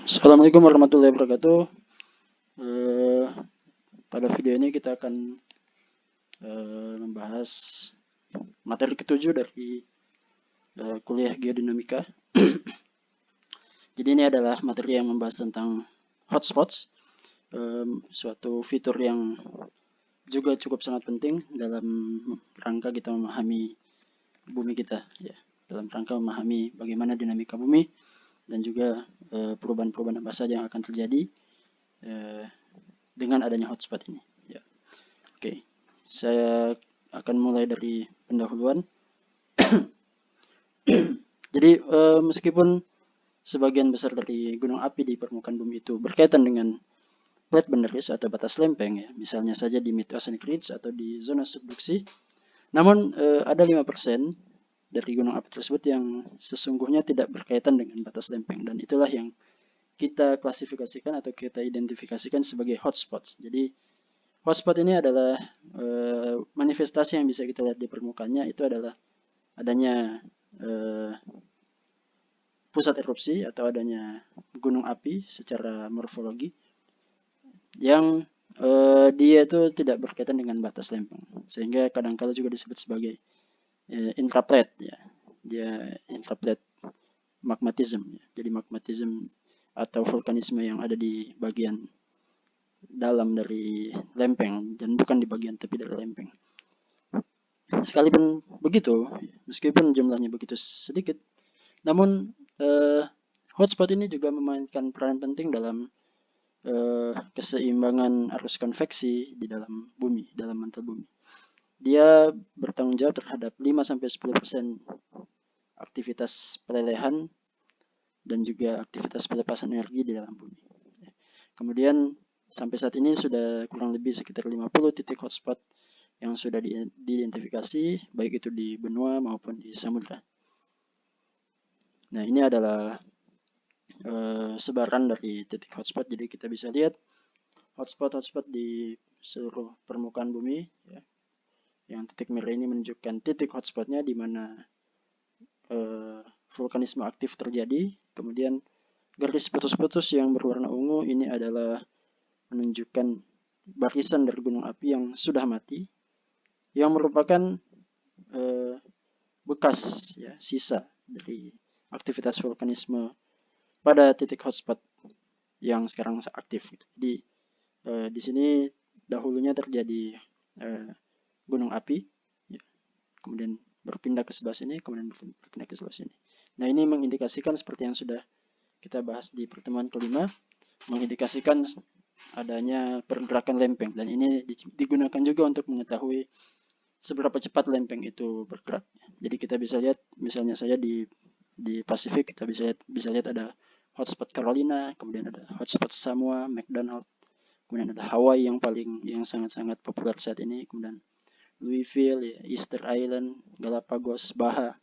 Assalamualaikum warahmatullahi wabarakatuh. Eh, Pada video ini kita akan membahas materi ketujuh dari kuliah geodinamika. Jadi ini adalah materi yang membahas tentang hotspots, suatu fitur yang juga cukup sangat penting dalam rangka kita memahami bumi kita, ya. Dalam rangka memahami bagaimana dinamika bumi dan juga perubahan-perubahan apa saja yang akan terjadi dengan adanya hotspot ini. Ya. Oke, saya akan mulai dari pendahuluan. Jadi meskipun sebagian besar dari gunung api di permukaan bumi itu berkaitan dengan plate boundaries atau batas lempeng, ya, misalnya saja di mid oceanic ridge atau di zona subduksi, namun ada 5% dari gunung api tersebut yang sesungguhnya tidak berkaitan dengan batas lempeng, dan itulah yang kita klasifikasikan atau kita identifikasikan sebagai hotspots. Jadi hotspot ini adalah manifestasi yang bisa kita lihat di permukaannya, itu adalah adanya pusat erupsi atau adanya gunung api secara morfologi yang dia itu tidak berkaitan dengan batas lempeng, sehingga kadang-kala juga disebut sebagai intraplate, ya. Dia intraplate magmatism, ya. Jadi magmatism atau vulkanisme yang ada di bagian dalam dari lempeng dan bukan di bagian tepi dari lempeng. Sekalipun begitu, meskipun jumlahnya begitu sedikit, namun hotspot ini juga memainkan peran penting dalam keseimbangan arus konveksi di dalam bumi, dalam mantel bumi. Dia bertanggung jawab terhadap 5-10% aktivitas pelelehan dan juga aktivitas pelepasan energi di dalam bumi. Kemudian sampai saat ini sudah kurang lebih sekitar 50 titik hotspot yang sudah diidentifikasi, baik itu di benua maupun di samudra. Nah, ini adalah sebaran dari titik hotspot. Jadi kita bisa lihat hotspot di seluruh permukaan bumi, ya. Yang titik merah ini menunjukkan titik hotspotnya di mana vulkanisme aktif terjadi. Kemudian garis putus-putus yang berwarna ungu ini adalah menunjukkan barisan dari gunung api yang sudah mati, yang merupakan bekas, ya, sisa dari aktivitas vulkanisme pada titik hotspot yang sekarang aktif. Jadi di sini dahulunya terjadi gunung api, ya, kemudian berpindah ke sebelah sini, kemudian berpindah ke sebelah sini. Nah, ini mengindikasikan seperti yang sudah kita bahas di pertemuan kelima, mengindikasikan adanya pergerakan lempeng, dan ini digunakan juga untuk mengetahui seberapa cepat lempeng itu bergerak. Jadi kita bisa lihat misalnya saja di Pasifik, kita bisa lihat ada hotspot Carolina, kemudian ada hotspot Samoa, McDonald, kemudian ada Hawaii yang sangat-sangat populer saat ini, kemudian Louisville, ya, Easter Island, Galapagos, Baja,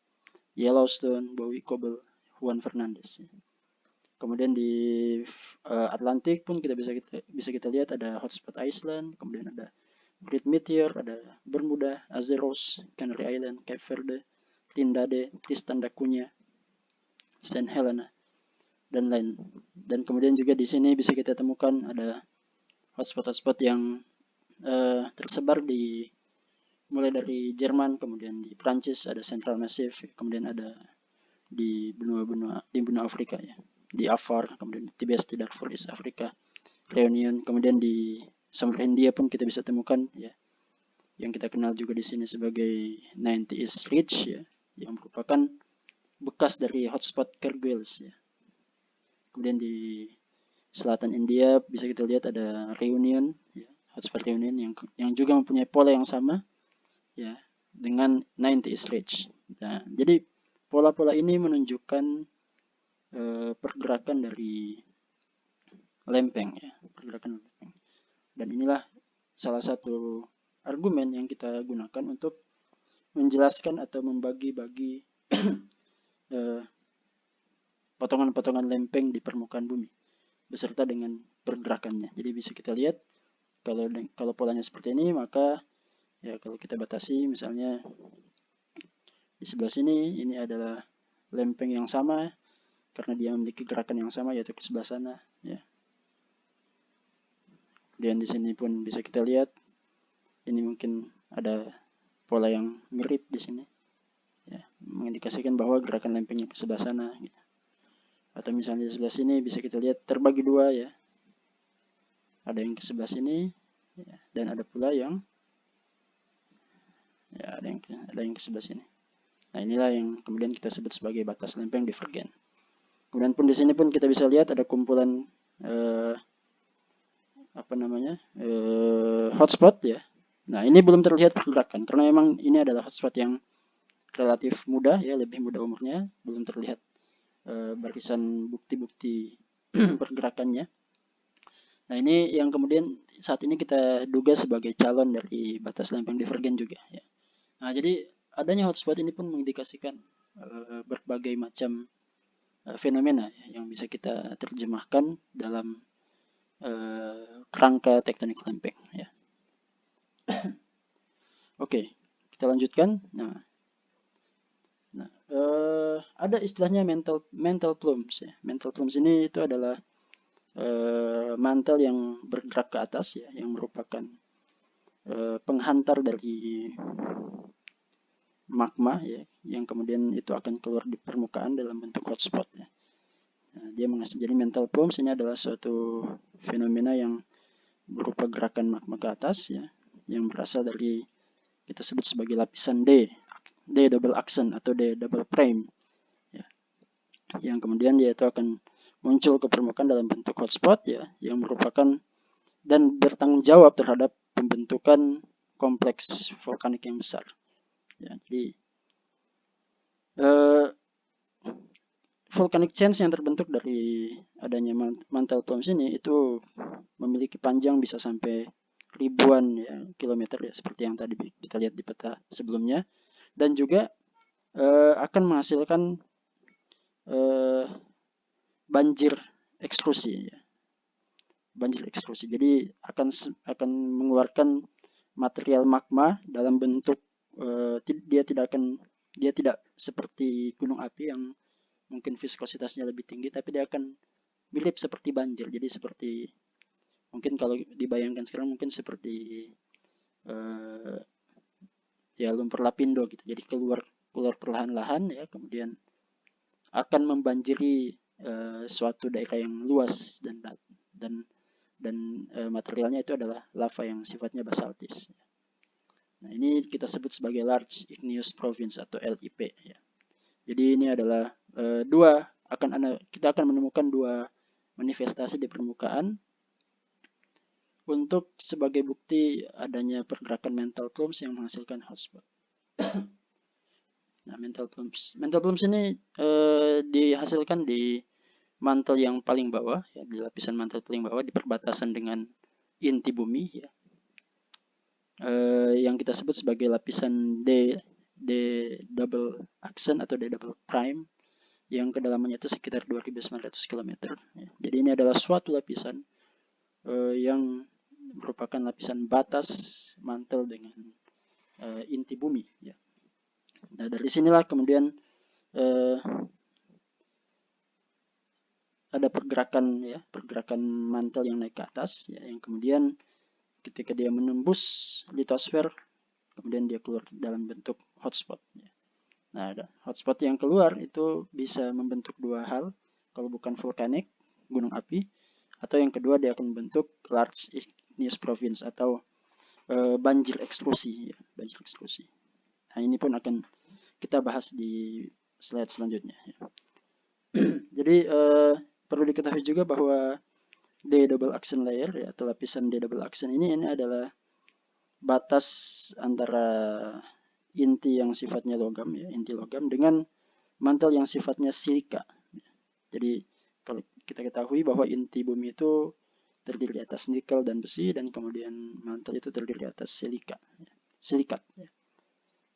Yellowstone, Bowie Cobble, Juan Fernandez. Kemudian di Atlantik pun bisa kita lihat ada hotspot Iceland, kemudian ada Great Meteor, ada Bermuda, Azeros, Canary Island, Cape Verde, Trindade, Tristan da Cunha, Saint Helena, dan lain. Dan kemudian juga di sini bisa kita temukan ada hotspot-hotspot yang tersebar mulai dari Jerman, kemudian di Prancis ada Central Massive, kemudian ada di benua Afrika, ya, di Afar, kemudian di Tibet, di Darfur, East Africa, Reunion, kemudian di Samudra Hindia pun kita bisa temukan, ya, yang kita kenal juga di sini sebagai 90 East Ridge, ya, yang merupakan bekas dari hotspot Kerguels, ya. Kemudian di selatan India bisa kita lihat ada Reunion, ya, hotspot Reunion yang juga mempunyai pola yang sama, ya, dengan 90 East Ridge. Nah, jadi pola-pola ini menunjukkan pergerakan dari lempeng, ya, pergerakan lempeng. Dan inilah salah satu argumen yang kita gunakan untuk menjelaskan atau membagi-bagi potongan-potongan lempeng di permukaan bumi beserta dengan pergerakannya. Jadi bisa kita lihat kalau polanya seperti ini, maka ya kalau kita batasi misalnya di sebelah sini ini adalah lempeng yang sama, karena dia memiliki gerakan yang sama, yaitu ke sebelah sana, ya. Dan di sini pun bisa kita lihat, ini mungkin ada pola yang mirip di sini, ya, mengindikasikan bahwa gerakan lempengnya ke sebelah sana, gitu. Atau misalnya di sebelah sini bisa kita lihat terbagi dua, ya, ada yang ke sebelah sini, ya, dan ada pula yang, ya, ada yang ke sebelah sini. Nah, inilah yang kemudian kita sebut sebagai batas lempeng divergen. Kemudian pun di sini pun kita bisa lihat ada kumpulan hotspot, ya. Nah, ini belum terlihat pergerakan karena memang ini adalah hotspot yang relatif muda, ya, lebih muda umurnya, belum terlihat barisan bukti-bukti pergerakannya. Nah, ini yang kemudian saat ini kita duga sebagai calon dari batas lempeng divergen juga, ya. Nah, jadi adanya hotspot ini pun mengindikasikan berbagai macam fenomena, ya, yang bisa kita terjemahkan dalam kerangka tektonik lempeng, ya. Oke, kita lanjutkan. Nah, ada istilahnya mantle plumes, ya. Mantle plumes ini itu adalah mantel yang bergerak ke atas, ya, yang merupakan penghantar dari magma, ya, yang kemudian itu akan keluar di permukaan dalam bentuk hotspot, ya. Nah, dia jadi mantle plumes ini adalah suatu fenomena yang berupa gerakan magma ke atas, ya, yang berasal dari kita sebut sebagai lapisan D double accent atau D double prime, ya, yang kemudian dia itu akan muncul ke permukaan dalam bentuk hotspot, ya, yang merupakan dan bertanggung jawab terhadap pembentukan kompleks vulkanik yang besar, ya. Jadi volcanic chains yang terbentuk dari adanya mantle plumes ini itu memiliki panjang bisa sampai ribuan, ya, kilometer, ya, seperti yang tadi kita lihat di peta sebelumnya, dan juga akan menghasilkan banjir ekstrusi, ya. Banjir ekstrusi. Jadi akan mengeluarkan material magma dalam bentuk dia tidak seperti gunung api yang mungkin viskositasnya lebih tinggi, tapi dia akan mirip seperti banjir. Jadi seperti mungkin kalau dibayangkan sekarang mungkin seperti ya lumpur lapindo gitu. Jadi keluar perlahan-lahan, ya, kemudian akan membanjiri suatu daerah yang luas dan materialnya itu adalah lava yang sifatnya basaltis. Nah, ini kita sebut sebagai Large Igneous Province atau LIP, ya. Jadi ini adalah kita akan menemukan dua manifestasi di permukaan untuk sebagai bukti adanya pergerakan mantle plumes yang menghasilkan hotspot. Nah, mantle plumes ini dihasilkan di mantel yang paling bawah, ya, di lapisan mantel paling bawah di perbatasan dengan inti bumi, ya, yang kita sebut sebagai lapisan D double accent atau D double prime, yang kedalamannya itu sekitar 2.900 km. Ya. Jadi ini adalah suatu lapisan yang merupakan lapisan batas mantel dengan inti bumi, ya. Nah, dari sinilah kemudian ada pergerakan mantel yang naik ke atas, ya, yang kemudian ketika dia menembus litosfer, kemudian dia keluar dalam bentuk hotspot, ya. Nah, hotspot yang keluar itu bisa membentuk dua hal, kalau bukan vulkanik, gunung api, atau yang kedua dia akan membentuk large igneous province atau banjir ekstrusi, ya, banjir ekstrusi. Nah, ini pun akan kita bahas di slide selanjutnya, ya. Jadi perlu diketahui juga bahwa D double accent layer, ya, atau lapisan D double accent ini adalah batas antara inti yang sifatnya logam, ya, inti logam dengan mantel yang sifatnya silika. Jadi kalau kita ketahui bahwa inti bumi itu terdiri atas nikel dan besi, dan kemudian mantel itu terdiri atas silikat, ya.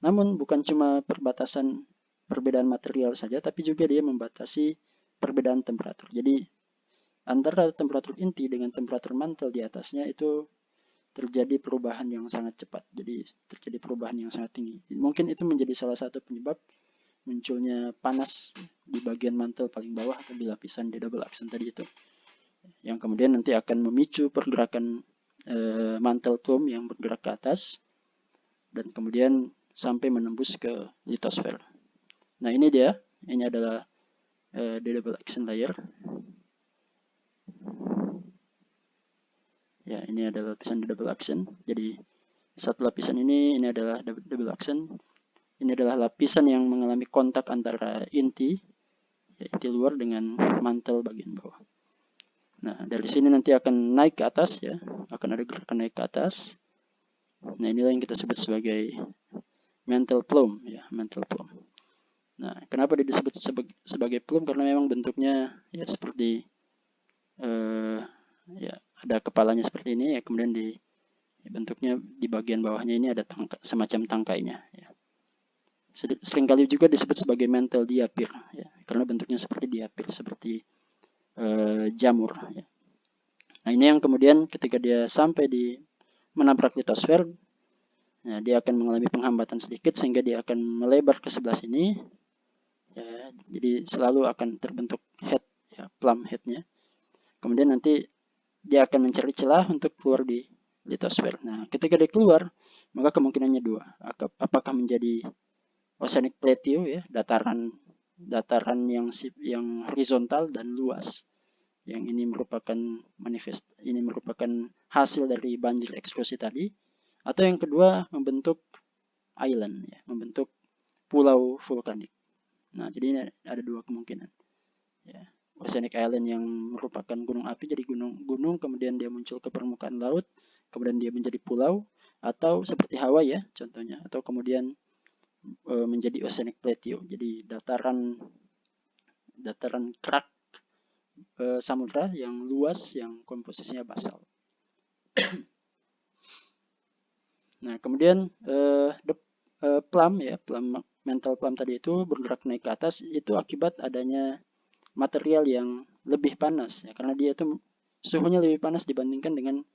Namun bukan cuma perbedaan material saja, tapi juga dia membatasi perbedaan temperatur. Jadi antara temperatur inti dengan temperatur mantel di atasnya itu terjadi perubahan yang sangat cepat. Jadi terjadi perubahan yang sangat tinggi. Mungkin itu menjadi salah satu penyebab munculnya panas di bagian mantel paling bawah atau di lapisan di double accent tadi itu, yang kemudian nanti akan memicu pergerakan mantel plume yang bergerak ke atas dan kemudian sampai menembus ke litosfer. Nah ini dia, ini adalah the double accent layer. Ya, ini adalah lapisan double accent. Jadi satu lapisan ini adalah double accent. Ini adalah lapisan yang mengalami kontak antara inti, ya, inti luar dengan mantel bagian bawah. Nah, dari sini nanti akan naik ke atas ya, akan ada gerakan naik ke atas. Nah, inilah yang kita sebut sebagai mantle plume ya, mantle plume. Nah, kenapa dia disebut sebagai plume? Karena memang bentuknya ya seperti ya ada kepalanya seperti ini ya, kemudian bentuknya di bagian bawahnya ini ada semacam tangkainya ya. Seringkali juga disebut sebagai mantle diapir ya, karena bentuknya seperti diapir, seperti jamur ya. Nah, ini yang kemudian ketika dia sampai di menabrak litosfer, nah, dia akan mengalami penghambatan sedikit sehingga dia akan melebar ke sebelah sini ya, jadi selalu akan terbentuk head ya, plum headnya. Kemudian nanti dia akan mencari celah untuk keluar di litosfer. Nah, ketika dia keluar, maka kemungkinannya dua. Apakah menjadi oceanic plateau ya, dataran yang horizontal dan luas. Yang ini merupakan hasil dari banjir eksplosi tadi, atau yang kedua membentuk island ya, membentuk pulau vulkanik. Nah, jadi ini ada dua kemungkinan. Ya. Oceanic Island yang merupakan gunung api jadi gunung kemudian dia muncul ke permukaan laut, kemudian dia menjadi pulau, atau seperti Hawaii ya contohnya, atau kemudian menjadi oceanic plateau, jadi dataran kerak samudra yang luas yang komposisinya basal. Nah, kemudian plum ya, mantle plum tadi itu bergerak naik ke atas itu akibat adanya material yang lebih panas ya, karena dia itu suhunya lebih panas dibandingkan dengan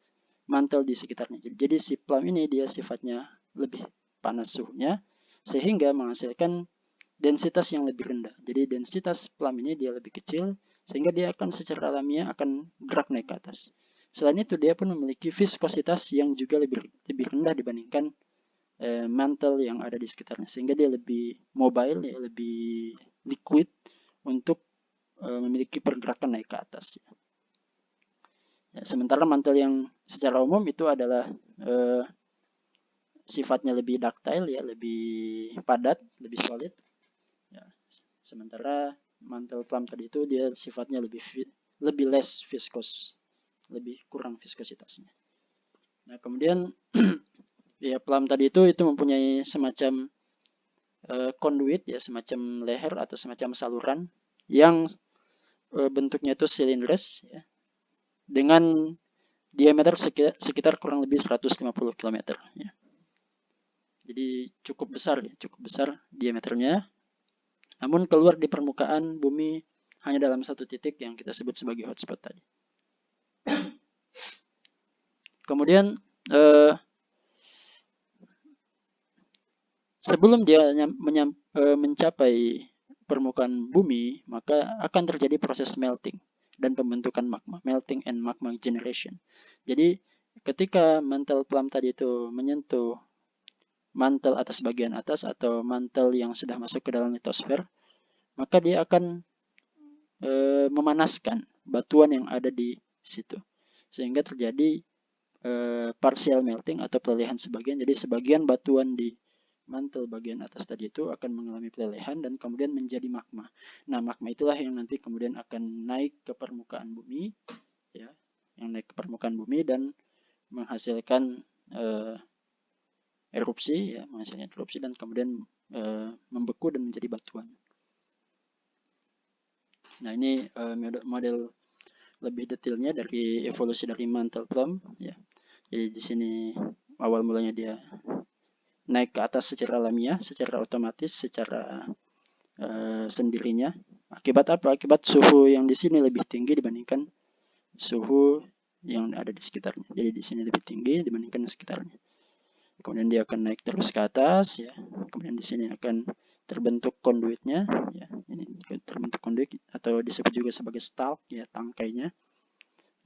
mantel di sekitarnya. Jadi si plum ini dia sifatnya lebih panas suhunya sehingga menghasilkan densitas yang lebih rendah. Jadi densitas plum ini dia lebih kecil sehingga dia akan secara alamiah akan gerak naik ke atas. Selain itu dia pun memiliki viskositas yang juga lebih rendah dibandingkan mantel yang ada di sekitarnya, sehingga dia lebih mobile ya, lebih liquid untuk memiliki pergerakan naik ke atas. Ya, sementara mantel yang secara umum itu adalah sifatnya lebih ductile ya, lebih padat, lebih solid. Ya, sementara mantel plum tadi itu dia sifatnya lebih less viscous, lebih kurang viskositasnya. Nah, kemudian ya plum tadi itu mempunyai semacam conduit ya, semacam leher atau semacam saluran yang bentuknya itu cylindrous ya, dengan diameter sekitar kurang lebih 150 km ya. Jadi cukup besar ya, cukup besar diameternya. Namun keluar di permukaan bumi hanya dalam satu titik yang kita sebut sebagai hotspot tadi. Kemudian sebelum dia mencapai permukaan bumi, maka akan terjadi proses melting dan pembentukan magma, melting and magma generation. Jadi ketika mantel plum tadi itu menyentuh mantel atas bagian atas atau mantel yang sudah masuk ke dalam litosfer, maka dia akan memanaskan batuan yang ada di situ sehingga terjadi partial melting atau pelelehan sebagian. Jadi sebagian batuan di mantel bagian atas tadi itu akan mengalami pelelehan dan kemudian menjadi magma. Nah, magma itulah yang nanti kemudian akan naik ke permukaan bumi ya, yang naik ke permukaan bumi dan menghasilkan erupsi ya, menghasilkan erupsi dan kemudian membeku dan menjadi batuan. Nah, ini model lebih detailnya dari evolusi dari mantle plum ya. Jadi di sini awal mulanya dia naik ke atas secara alamiah, secara otomatis, secara sendirinya. Akibat apa? Akibat suhu yang di sini lebih tinggi dibandingkan suhu yang ada di sekitarnya. Jadi di sini lebih tinggi dibandingkan di sekitarnya. Kemudian dia akan naik terus ke atas ya. Kemudian di sini akan terbentuk konduitnya, ya, ini terbentuk konduit atau disebut juga sebagai stalk, ya, tangkainya.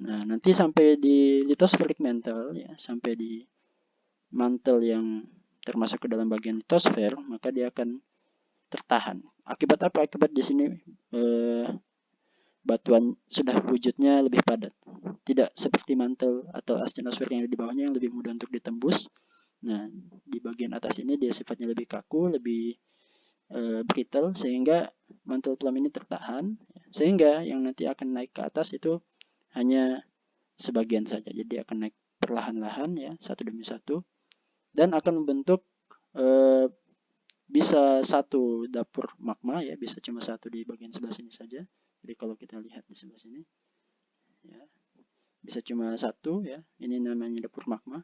Nah, nanti sampai di lithospheric mantle, ya, sampai di mantle yang termasuk ke dalam bagian litosfer, maka dia akan tertahan. Akibat apa? Akibat di sini batuan sudah wujudnya lebih padat. Tidak seperti mantle atau astenosfer yang di bawahnya yang lebih mudah untuk ditembus. Nah, di bagian atas ini dia sifatnya lebih kaku, lebih brittle, sehingga mantle plum ini tertahan. Sehingga yang nanti akan naik ke atas itu hanya sebagian saja. Jadi akan naik perlahan-lahan, ya, satu demi satu, dan akan membentuk bisa satu dapur magma, ya, bisa cuma satu di bagian sebelah sini saja. Jadi kalau kita lihat di sebelah sini, ya, bisa cuma satu, ya, ini namanya dapur magma,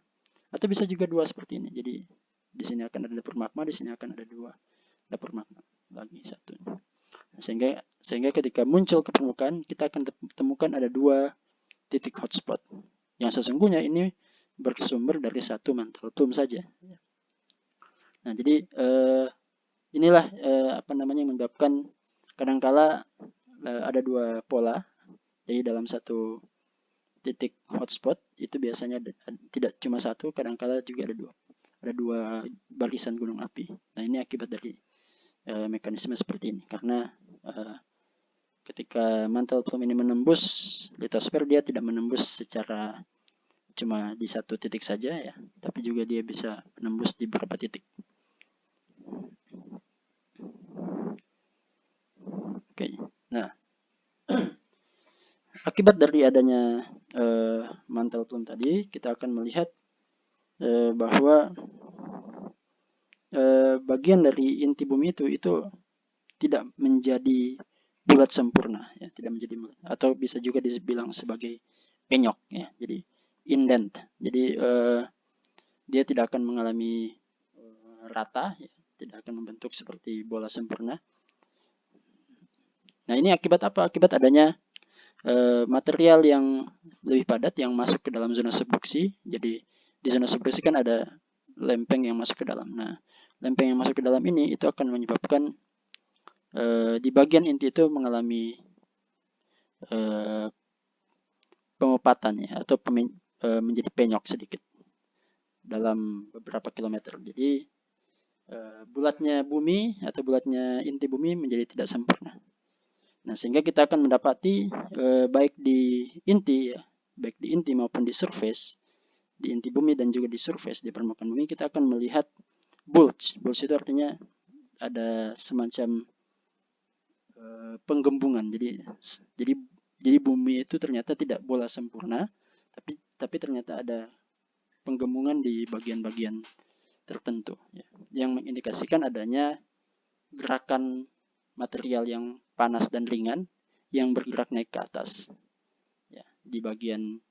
atau bisa juga dua seperti ini. Jadi di sini akan ada dapur magma, di sini akan ada dua dapur magma lagi satu. Nah, sehingga ketika muncul ke permukaan, kita akan temukan ada dua titik hotspot yang sesungguhnya ini bersumber dari satu mantle plum saja. Nah, jadi inilah apa namanya yang menyebabkan kadangkala ada dua pola. Jadi dalam satu titik hotspot itu biasanya tidak cuma satu, kadangkala juga ada dua barisan gunung api. Nah, ini akibat dari mekanisme seperti ini, karena ketika mantle plum ini menembus litosfer, dia tidak menembus secara cuma di satu titik saja, ya, tapi juga dia bisa menembus di beberapa titik. Oke, nah akibat dari adanya mantle plum tadi, kita akan melihat bahwa bagian dari inti bumi itu tidak menjadi bulat sempurna, ya, tidak menjadi bulat, atau bisa juga dibilang sebagai penyok, ya, jadi indent. Jadi dia tidak akan mengalami rata, ya, tidak akan membentuk seperti bola sempurna. Nah, ini akibat apa? Akibat adanya material yang lebih padat yang masuk ke dalam zona subduksi. Jadi di zona subduksi kan ada lempeng yang masuk ke dalam. Nah, lempeng yang masuk ke dalam ini itu akan menyebabkan di bagian inti itu mengalami pemepatan, ya, atau menjadi penyok sedikit dalam beberapa kilometer. Jadi bulatnya bumi atau bulatnya inti bumi menjadi tidak sempurna. Nah, sehingga kita akan mendapati baik di inti, ya, baik di inti maupun di surface, di inti bumi dan juga di surface, di permukaan bumi, kita akan melihat bulge. Bulge itu artinya ada semacam penggembungan. Jadi bumi itu ternyata tidak bola sempurna, tapi ternyata ada penggembungan di bagian-bagian tertentu, ya, yang mengindikasikan adanya gerakan material yang panas dan ringan yang bergerak naik ke atas, ya, di bagian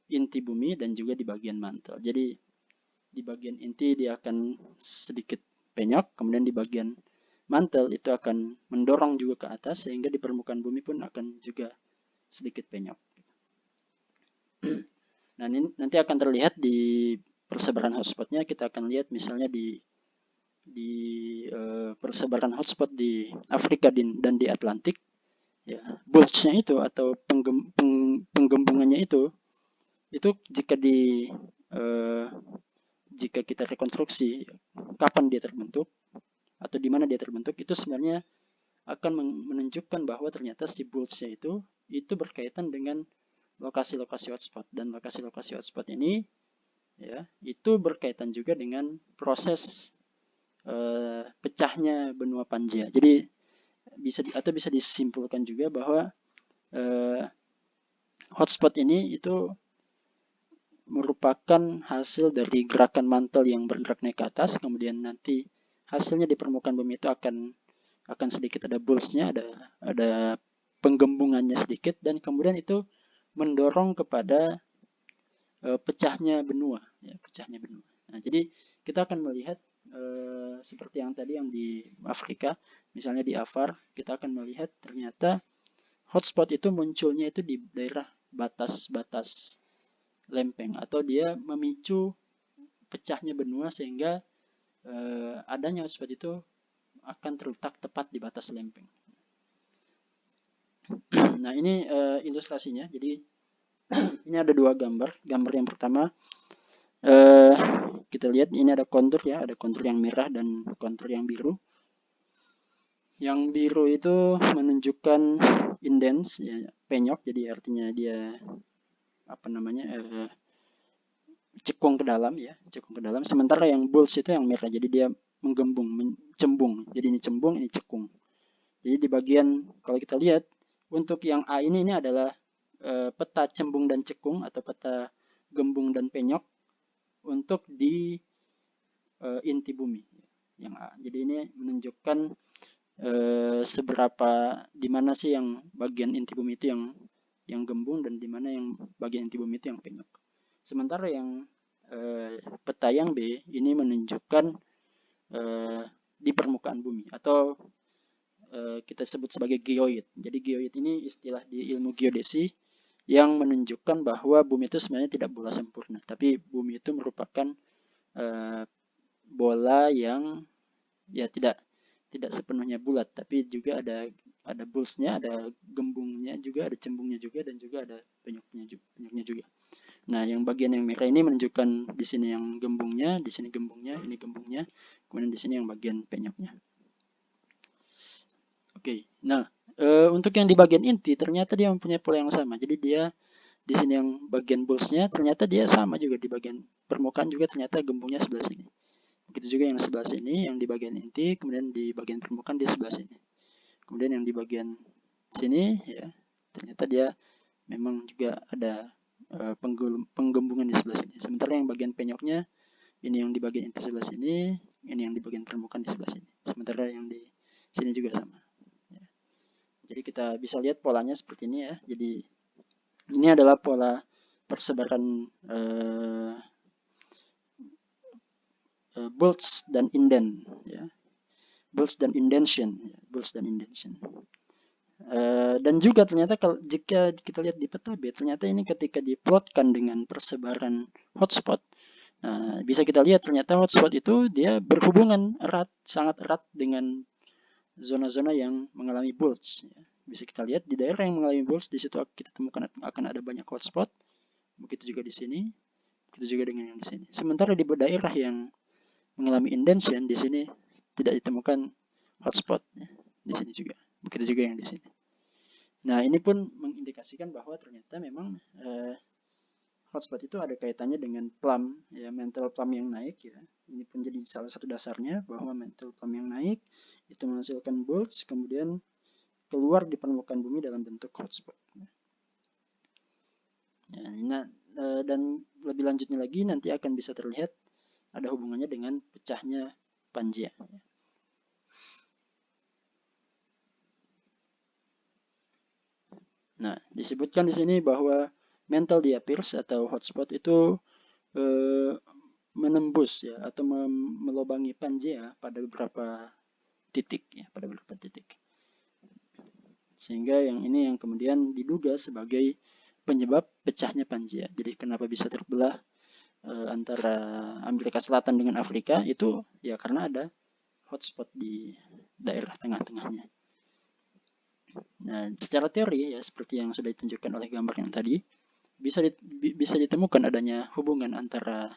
inti bumi dan juga di bagian mantel. Jadi di bagian inti dia akan sedikit penyok, kemudian di bagian mantel itu akan mendorong juga ke atas, sehingga di permukaan bumi pun akan juga sedikit penyok. Nah, ini nanti akan terlihat di persebaran hotspotnya. Kita akan lihat misalnya di persebaran hotspot di Afrika dan di Atlantik, ya, bulge-nya itu atau penggembungannya itu jika kita rekonstruksi kapan dia terbentuk atau di mana dia terbentuk, itu sebenarnya akan menunjukkan bahwa ternyata si bulge-nya itu berkaitan dengan lokasi-lokasi hotspot, dan lokasi-lokasi hotspot ini, ya, itu berkaitan juga dengan proses pecahnya benua Pangea. Jadi bisa disimpulkan juga bahwa hotspot ini itu merupakan hasil dari gerakan mantel yang bergerak naik ke atas, kemudian nanti hasilnya di permukaan bumi itu akan sedikit ada bulge-nya, ada penggembungannya sedikit, dan kemudian itu mendorong kepada pecahnya benua, ya, pecahnya benua. Nah, jadi kita akan melihat seperti yang tadi yang di Afrika, misalnya di Afar, kita akan melihat ternyata hotspot itu munculnya itu di daerah batas-batas lempeng, atau dia memicu pecahnya benua, sehingga adanya hotspot itu akan terletak tepat di batas lempeng. Nah, ini ilustrasinya. Jadi ini ada dua gambar. Gambar yang pertama kita lihat ini ada kontur ya, ada kontur yang merah dan kontur yang biru. Yang biru itu menunjukkan indents ya, penyok, jadi artinya dia apa namanya cekung ke dalam ya, cekung ke dalam. Sementara yang bulge itu yang merah, jadi dia menggembung, cembung. Jadi ini cembung, ini cekung. Jadi di bagian kalau kita lihat untuk yang A ini adalah peta cembung dan cekung atau peta gembung dan penyok untuk di inti bumi yang A. Jadi ini menunjukkan seberapa di mana sih yang bagian inti bumi itu yang gembung dan di mana yang bagian inti bumi itu yang penyok. Sementara yang peta yang B ini menunjukkan di permukaan bumi atau kita sebut sebagai geoid. Jadi geoid ini istilah di ilmu geodesi yang menunjukkan bahwa bumi itu sebenarnya tidak bola sempurna, tapi bumi itu merupakan bola yang ya tidak sepenuhnya bulat, tapi juga ada bulge-nya, ada gembungnya juga, ada cembungnya juga, dan juga ada penyoknya juga. Nah, yang bagian yang merah ini menunjukkan di sini yang gembungnya, di sini gembungnya, ini gembungnya, kemudian di sini yang bagian penyoknya. Oke, nah untuk yang di bagian inti ternyata dia mempunyai pola yang sama. Jadi dia di sini yang bagian bulge-nya ternyata dia sama juga di bagian permukaan juga ternyata gembungnya sebelah sini. Begitu juga yang sebelah sini, yang di bagian inti, kemudian di bagian permukaan di sebelah sini. Kemudian yang di bagian sini ya ternyata dia memang juga ada penggembungan di sebelah sini. Sementara yang bagian penyoknya ini yang di bagian inti sebelah sini, ini yang di bagian permukaan di sebelah sini. Sementara yang di sini juga sama. Jadi kita bisa lihat polanya seperti ini ya. Jadi ini adalah pola persebaran bulge dan indent ya. Bulge dan indentation, dan juga ternyata kalau jika kita lihat di peta B, ternyata ini ketika diplotkan dengan persebaran hotspot, nah bisa kita lihat ternyata hotspot itu dia berhubungan erat, sangat erat dengan zona-zona yang mengalami bulge. Bisa kita lihat di daerah yang mengalami bulge, di situ kita temukan akan ada banyak hotspot. Begitu juga di sini, begitu juga dengan yang di sini. Sementara di daerah yang mengalami indentation, di sini tidak ditemukan hotspot. Di sini juga, begitu juga yang di sini. Nah, ini pun mengindikasikan bahwa ternyata memang hotspot itu ada kaitannya dengan plum, ya, mantle plum yang naik ya. Ini pun jadi salah satu dasarnya bahwa mantle plum yang naik itu menghasilkan bulge, kemudian keluar di permukaan bumi dalam bentuk hotspot. Ya, dan lebih lanjutnya lagi nanti akan bisa terlihat ada hubungannya dengan pecahnya Pangea. Nah, disebutkan di sini bahwa mantle diapirs atau hotspot itu menembus ya atau melobangi Pangea pada beberapa titik ya, pada beberapa titik. Sehingga yang ini yang kemudian diduga sebagai penyebab pecahnya Pangea. Jadi kenapa bisa terbelah antara Amerika Selatan dengan Afrika itu ya karena ada hotspot di daerah tengah-tengahnya. Nah, secara teori ya seperti yang sudah ditunjukkan oleh gambar yang tadi, bisa ditemukan adanya hubungan antara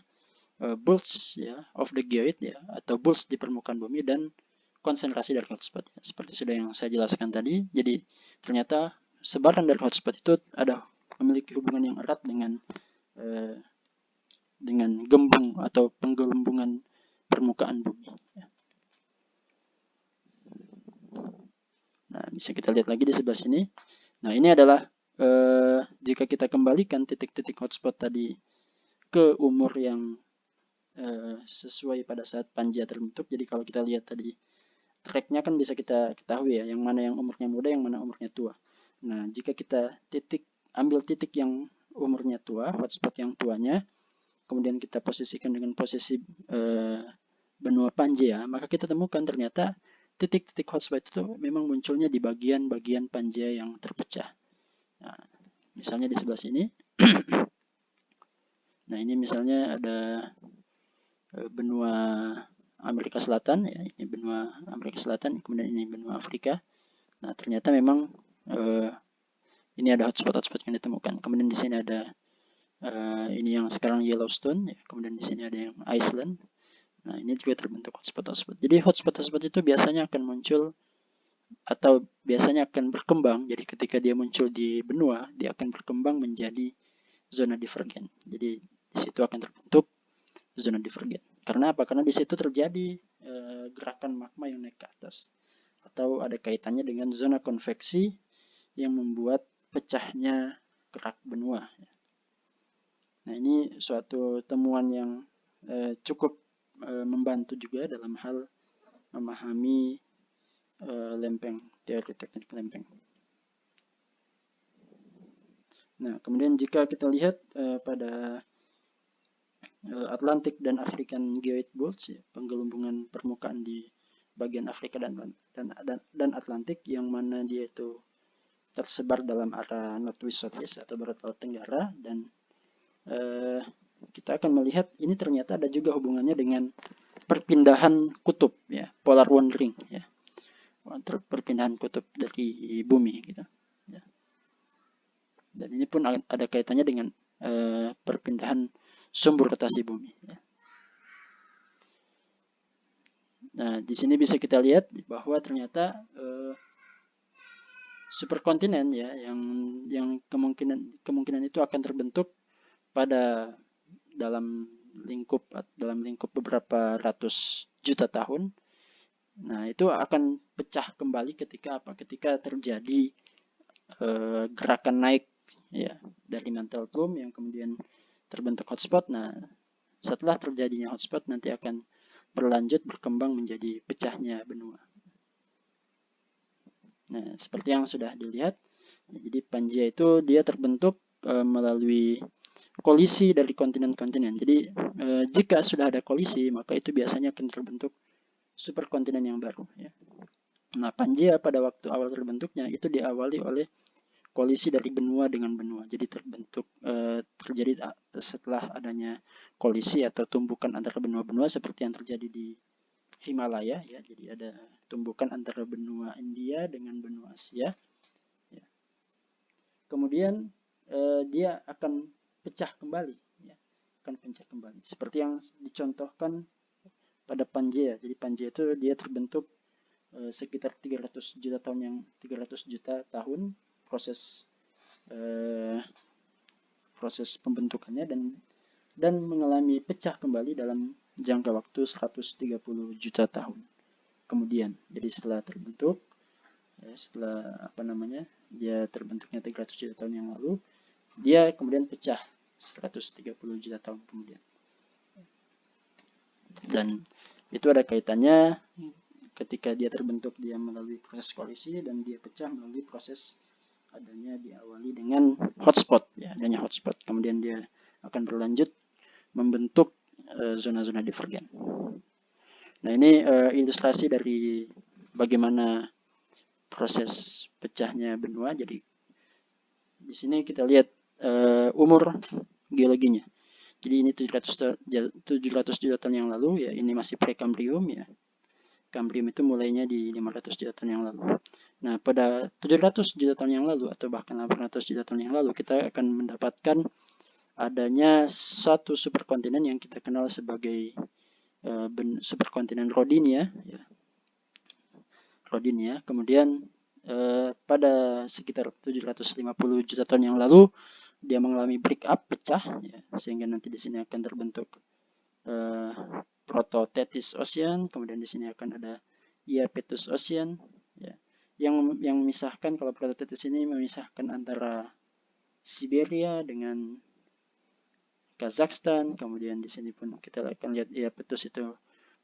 bulge ya of the geoid ya atau bulge di permukaan bumi dan konsentrasi dari hotspot ya. Seperti sudah yang saya jelaskan tadi. Jadi ternyata sebaran dari hotspot itu ada memiliki hubungan yang erat dengan gembung atau penggelembungan permukaan bumi. Nah, bisa kita lihat lagi di sebelah sini. Nah, ini adalah jika kita kembalikan titik-titik hotspot tadi ke umur yang sesuai pada saat Pangea terbentuk. Jadi kalau kita lihat tadi tracknya kan bisa kita ketahui ya, yang mana yang umurnya muda, yang mana umurnya tua. Nah, jika kita ambil titik yang umurnya tua, hotspot yang tuanya, kemudian kita posisikan dengan posisi benua Pangea, maka kita temukan ternyata titik-titik hotspot itu memang munculnya di bagian-bagian Pangea yang terpecah. Nah, misalnya di sebelah sini. Nah, ini misalnya ada benua Amerika Selatan, ya ini benua Amerika Selatan, kemudian ini benua Afrika. Nah ternyata memang ini ada hotspot yang ditemukan. Kemudian di sini ada ini yang sekarang Yellowstone, ya. Kemudian di sini ada yang Iceland. Nah ini juga terbentuk hotspot. Jadi hotspot itu biasanya akan muncul atau biasanya akan berkembang. Jadi ketika dia muncul di benua, dia akan berkembang menjadi zona divergen. Jadi di situ akan terbentuk zona divergen. Karena apa? Karena di situ terjadi gerakan magma yang naik ke atas, atau ada kaitannya dengan zona konveksi yang membuat pecahnya kerak benua. Nah ini suatu temuan yang cukup membantu juga dalam hal memahami lempeng, teori tektonik lempeng. Nah kemudian jika kita lihat pada Atlantik dan African Geoid Bulge, ya, penggelembungan permukaan di bagian Afrika dan Atlantik, yang mana dia itu tersebar dalam arah northwest southeast atau barat laut tenggara, dan kita akan melihat ini ternyata ada juga hubungannya dengan perpindahan kutub, ya, polar wandering, ya, perpindahan kutub dari bumi, gitu. Ya. Dan ini pun ada kaitannya dengan perpindahan sumber rotasi bumi. Ya. Nah, di sini bisa kita lihat bahwa ternyata superkontinen, ya, yang kemungkinan itu akan terbentuk pada dalam lingkup beberapa ratus juta tahun. Nah, itu akan pecah kembali ketika apa? Ketika terjadi gerakan naik, ya, dari mantle plume yang kemudian terbentuk hotspot. Nah, setelah terjadinya hotspot nanti akan berlanjut berkembang menjadi pecahnya benua. Nah, seperti yang sudah dilihat, jadi Pangea itu dia terbentuk melalui kolisi dari kontinen-kontinen. Jadi jika sudah ada kolisi, maka itu biasanya akan terbentuk superkontinen yang baru. Ya. Nah, Pangea pada waktu awal terbentuknya itu diawali oleh kolisi dari benua dengan benua. Jadi terjadi setelah adanya kolisi atau tumbukan antara benua-benua seperti yang terjadi di Himalaya, ya. Jadi ada tumbukan antara benua India dengan benua Asia. Ya. Kemudian dia akan pecah kembali, ya. Akan pecah kembali. Seperti yang dicontohkan pada Pangea. Jadi Pangea itu dia terbentuk sekitar 300 juta tahun proses pembentukannya, dan mengalami pecah kembali dalam jangka waktu 130 juta tahun kemudian. Jadi setelah terbentuk, ya, dia terbentuknya 300 juta tahun yang lalu, dia kemudian pecah 130 juta tahun kemudian. Dan itu ada kaitannya ketika dia terbentuk, dia melalui proses kolisi, dan dia pecah melalui proses diawali dengan hotspot, ya, adanya hotspot. Kemudian dia akan berlanjut membentuk zona-zona divergen. Nah, ini ilustrasi dari bagaimana proses pecahnya benua. Jadi di sini kita lihat umur geologinya. Jadi ini 700 juta tahun yang lalu, ya, ini masih Prekambrium, ya. Kambrium itu mulainya di 500 juta tahun yang lalu. Nah, pada 700 juta tahun yang lalu atau bahkan 800 juta tahun yang lalu, kita akan mendapatkan adanya satu superkontinen yang kita kenal sebagai superkontinen Rodinia, ya. Rodinia. Kemudian pada sekitar 750 juta tahun yang lalu, dia mengalami break up, pecah, ya, sehingga nanti di sini akan terbentuk Proto-Tethys Ocean. Kemudian di sini akan ada Iapetus Ocean, ya, yang memisahkan, kalau Proto-Tethys ini memisahkan antara Siberia dengan Kazakhstan. Kemudian di sini pun kita akan lihat Iapetus itu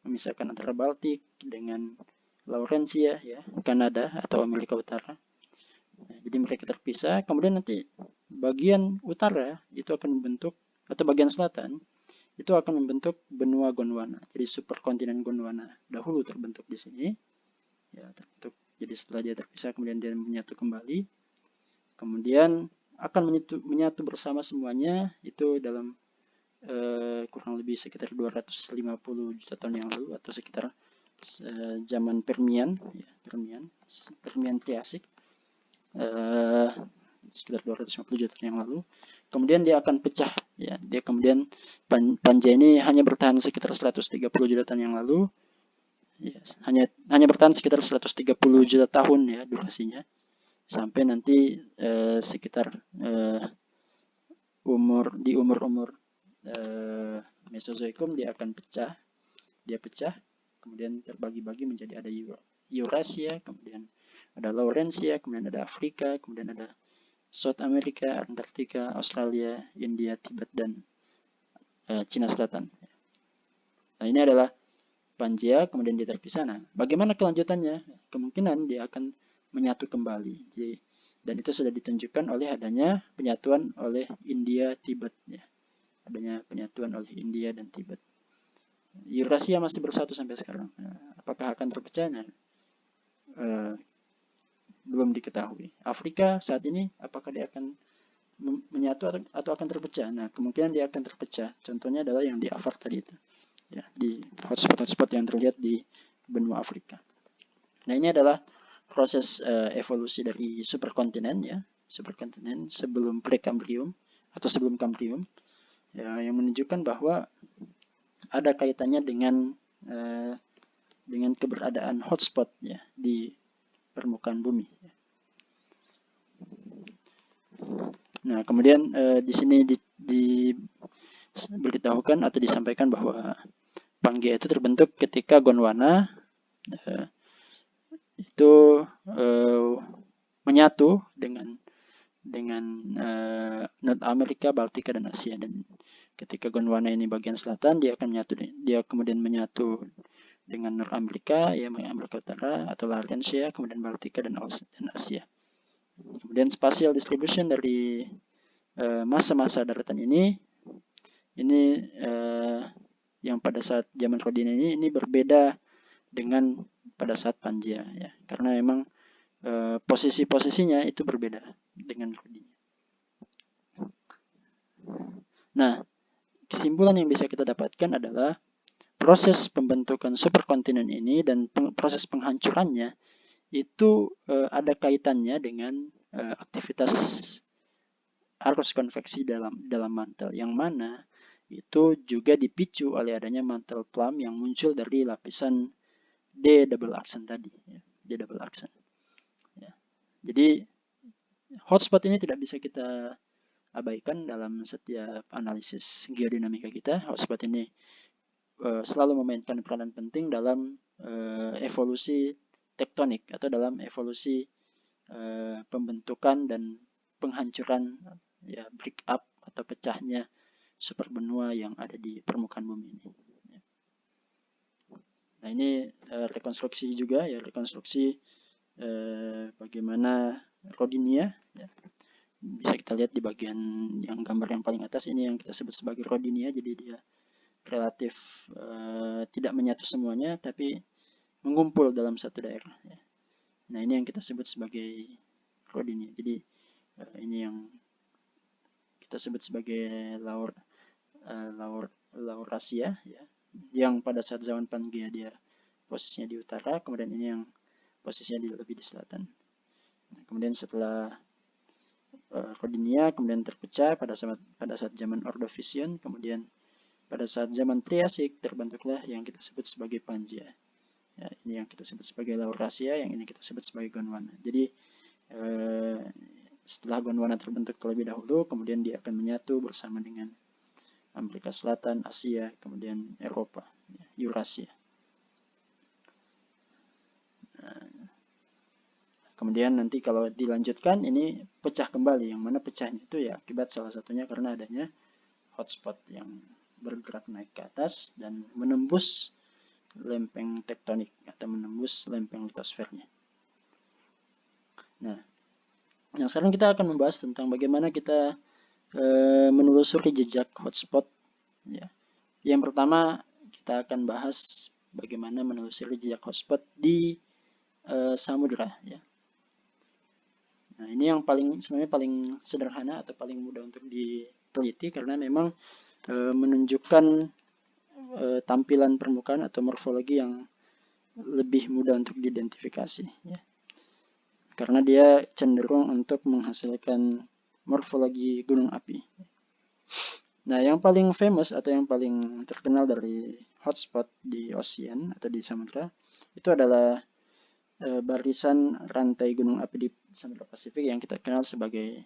memisahkan antara Baltik dengan Laurentia, ya, Kanada atau Amerika Utara. Nah, jadi mereka terpisah. Kemudian nanti bagian utara itu akan membentuk, atau bagian selatan itu akan membentuk benua Gondwana. Jadi superkontinen Gondwana dahulu terbentuk di sini, ya, terbentuk. Jadi setelah dia terpisah, kemudian dia menyatu kembali, kemudian akan menyatu bersama semuanya itu dalam kurang lebih sekitar 250 juta tahun yang lalu, atau sekitar zaman Permian, ya, Permian Triasik, sekitar 250 juta tahun yang lalu. Kemudian dia akan pecah, ya. Dia kemudian Pangea ini hanya bertahan sekitar 130 juta tahun yang lalu, ya, hanya bertahan sekitar 130 juta tahun, ya, durasinya, sampai nanti sekitar umur Mesozoikum dia akan pecah. Dia pecah, kemudian terbagi-bagi menjadi ada Eurasia, kemudian ada Laurensia, kemudian ada Afrika, kemudian ada South America, Antartika, Australia, India, Tibet, dan Cina Selatan. Nah, ini adalah Pangea, kemudian dia terpisah. Nah, bagaimana kelanjutannya? Kemungkinan dia akan menyatu kembali. Jadi, dan itu sudah ditunjukkan oleh adanya penyatuan oleh India, Tibet, ya. Adanya penyatuan oleh India dan Tibet. Eurasia masih bersatu sampai sekarang. Nah, apakah akan terpecah? Nah, belum diketahui. Afrika saat ini apakah dia akan menyatu atau akan terpecah? Nah, kemungkinan dia akan terpecah. Contohnya adalah yang di Afar tadi itu, ya, di hotspot yang terlihat di benua Afrika. Nah, ini adalah proses evolusi dari superkontinen, ya, superkontinen sebelum prekambrium atau sebelum kambrium, ya, yang menunjukkan bahwa ada kaitannya dengan keberadaan hotspot, ya, di permukaan bumi. Nah, kemudian di sini diberitahukan atau disampaikan bahwa Pangea itu terbentuk ketika Gondwana itu menyatu dengan North Amerika, Baltika, dan Asia. Dan ketika Gondwana ini bagian selatan, dia kemudian menyatu dengan North Amerika, ya, Amerika Utara atau Laurensia, kemudian Baltika dan Asia. Kemudian spatial distribution dari masa-masa daratan ini yang pada saat zaman Rodinia ini berbeda dengan pada saat Pangea, ya, karena memang posisi-posisinya itu berbeda dengan Rodinia. Nah, kesimpulan yang bisa kita dapatkan adalah proses pembentukan superkontinen ini dan proses penghancurannya itu ada kaitannya dengan aktivitas arus konveksi dalam mantel, yang mana itu juga dipicu oleh adanya mantel Plum yang muncul dari lapisan D double aksen tadi, ya, D double aksen. Ya. Jadi hotspot ini tidak bisa kita abaikan dalam setiap analisis geodinamika kita. Hotspot ini selalu memainkan peranan penting dalam evolusi tektonik atau dalam evolusi pembentukan dan penghancuran, ya, break up atau pecahnya superbenua yang ada di permukaan bumi ini. Nah, ini rekonstruksi juga, ya, rekonstruksi bagaimana Rodinia, ya. Bisa kita lihat di bagian yang gambar yang paling atas, ini yang kita sebut sebagai Rodinia. Jadi dia relatif tidak menyatu semuanya, tapi mengumpul dalam satu daerah, ya. Nah, ini yang kita sebut sebagai Rodinia. Jadi ini yang kita sebut sebagai Laurasia, ya, yang pada saat zaman Pangea dia posisinya di utara, kemudian ini yang posisinya lebih di selatan. Nah, kemudian setelah Rodinia kemudian terpecah pada saat zaman Ordovician, kemudian pada saat zaman Triasik terbentuklah yang kita sebut sebagai Pangea. Ya, ini yang kita sebut sebagai Laurasia, yang ini kita sebut sebagai Gondwana. Jadi setelah Gondwana terbentuk terlebih dahulu, kemudian dia akan menyatu bersama dengan Amerika Selatan, Asia, kemudian Eropa, ya, Eurasia. Kemudian nanti kalau dilanjutkan ini pecah kembali, yang mana pecahnya itu ya akibat salah satunya karena adanya hotspot yang bergerak naik ke atas dan menembus lempeng tektonik atau menembus lempeng litosfernya. Nah, sekarang kita akan membahas tentang bagaimana kita menelusuri jejak hotspot, ya. Yang pertama kita akan bahas bagaimana menelusuri jejak hotspot di samudera, ya. Nah, ini yang sebenarnya paling sederhana atau paling mudah untuk diteliti karena memang menunjukkan tampilan permukaan atau morfologi yang lebih mudah untuk diidentifikasi, ya. Karena dia cenderung untuk menghasilkan morfologi gunung api. Nah, yang paling famous atau yang paling terkenal dari hotspot di ocean atau di samudra itu adalah barisan rantai gunung api di Samudra Pasifik yang kita kenal sebagai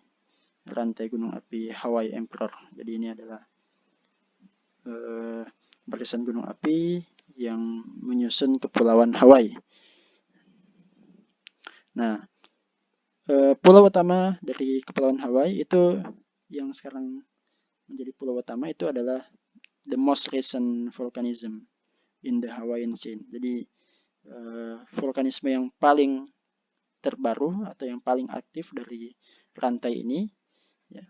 rantai gunung api Hawaii Emperor. Jadi ini adalah barisan gunung api yang menyusun kepulauan Hawaii. Nah, pulau utama dari kepulauan Hawaii itu yang sekarang menjadi pulau utama itu adalah the most recent volcanism in the Hawaiian chain. Jadi vulkanisme yang paling terbaru atau yang paling aktif dari rantai ini, ya,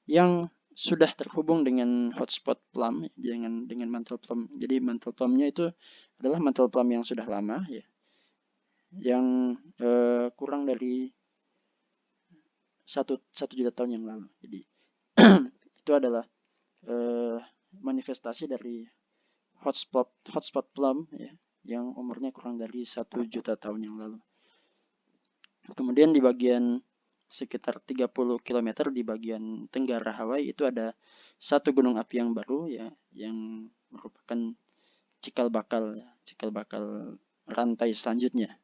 yang sudah terhubung dengan hotspot plum, dengan mantle plum. Jadi mantle plumnya itu adalah mantle plum yang sudah lama, ya, yang kurang dari satu juta tahun yang lalu. Jadi itu adalah manifestasi dari hotspot plum, ya, yang umurnya kurang dari 1 juta tahun yang lalu. Kemudian di bagian sekitar 30 km di bagian tenggara Hawaii itu ada satu gunung api yang baru, ya, yang merupakan cikal bakal rantai selanjutnya,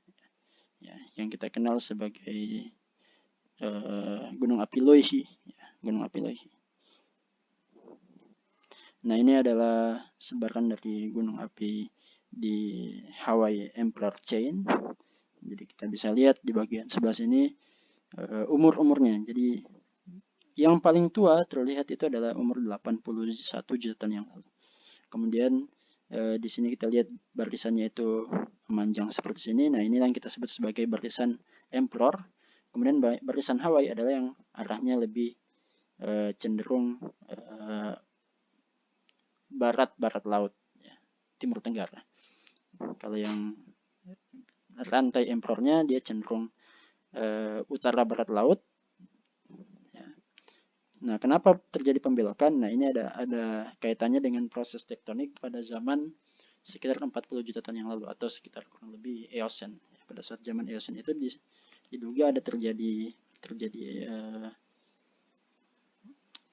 ya, yang kita kenal sebagai gunung api Loihi, ya, gunung api Loihi. Nah, ini adalah sebaran dari gunung api di Hawaii Emperor Chain. Jadi kita bisa lihat di bagian sebelah sini umur-umurnya. Jadi yang paling tua terlihat itu adalah umur 81 juta tahun yang lalu. Kemudian di sini kita lihat barisannya itu memanjang seperti sini. Nah, inilah yang kita sebut sebagai barisan Emperor. Kemudian barisan Hawaii adalah yang arahnya lebih cenderung barat laut, ya, timur tenggara. Kalau yang rantai Emperornya dia cenderung utara barat laut. Ya. Nah, kenapa terjadi pembelokan? Nah, ini ada kaitannya dengan proses tektonik pada zaman sekitar 40 juta tahun yang lalu atau sekitar kurang lebih Eosen. Pada saat zaman Eosen itu diduga ada terjadi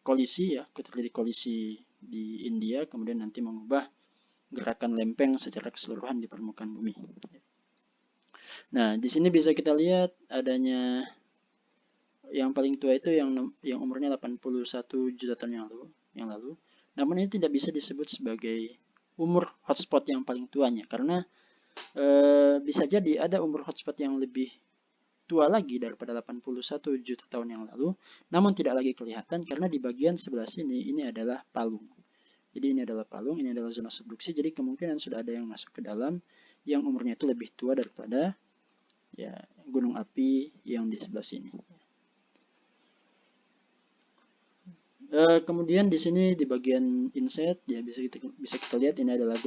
kolisi, ya, terjadi kolisi di India, kemudian nanti mengubah gerakan lempeng secara keseluruhan di permukaan bumi. Nah, di sini bisa kita lihat adanya yang paling tua itu yang umurnya 81 juta tahun yang lalu. Namun ini tidak bisa disebut sebagai umur hotspot yang paling tuanya karena bisa jadi ada umur hotspot yang lebih tua lagi daripada 81 juta tahun yang lalu, namun tidak lagi kelihatan karena di bagian sebelah sini ini adalah palung. Jadi ini adalah palung, ini adalah zona subduksi, jadi kemungkinan sudah ada yang masuk ke dalam yang umurnya itu lebih tua daripada, ya, gunung api yang di sebelah sini. Kemudian di sini di bagian inset, ya, bisa kita lihat ini adalah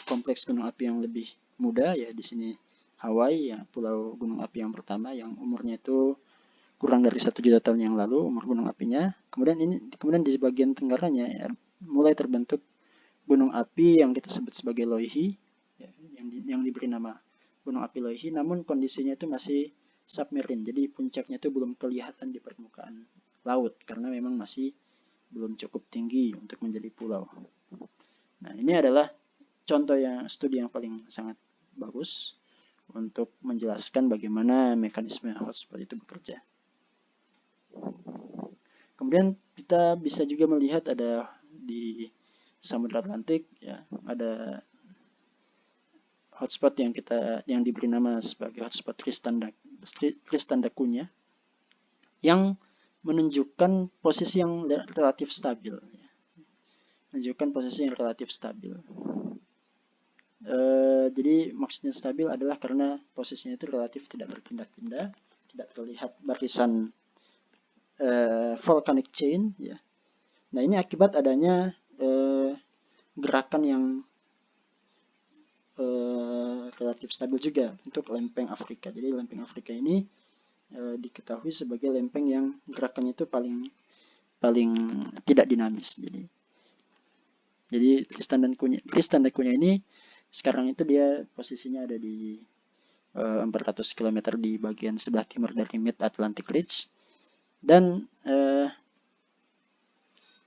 kompleks gunung api yang lebih muda, ya, di sini Hawaii, ya, pulau gunung api yang pertama yang umurnya itu kurang dari 1 juta tahun yang lalu umur gunung apinya. Kemudian di bagian tenggaranya, ya, mulai terbentuk gunung api yang kita sebut sebagai Loihi, ya, yang diberi nama gunung api Loihi, namun kondisinya itu masih submarine, jadi puncaknya itu belum kelihatan di permukaan laut karena memang masih belum cukup tinggi untuk menjadi pulau. Nah, ini adalah contoh studi yang paling sangat bagus untuk menjelaskan bagaimana mekanisme hotspot itu bekerja. Kemudian kita bisa juga melihat ada di Samudra Atlantik, ya, ada hotspot yang diberi nama sebagai hotspot Tristan da Cunha yang menunjukkan posisi yang relatif stabil. Jadi maksudnya stabil adalah karena posisinya itu relatif tidak berpindah-pindah, tidak terlihat barisan volcanic chain, ya. Nah, ini akibat adanya gerakan yang relatif stabil juga untuk lempeng Afrika. Jadi lempeng Afrika ini diketahui sebagai lempeng yang gerakannya itu paling paling tidak dinamis. Jadi Tristan da Cunha ini sekarang itu dia posisinya ada di 400 km di bagian sebelah timur dari Mid Atlantic Ridge, dan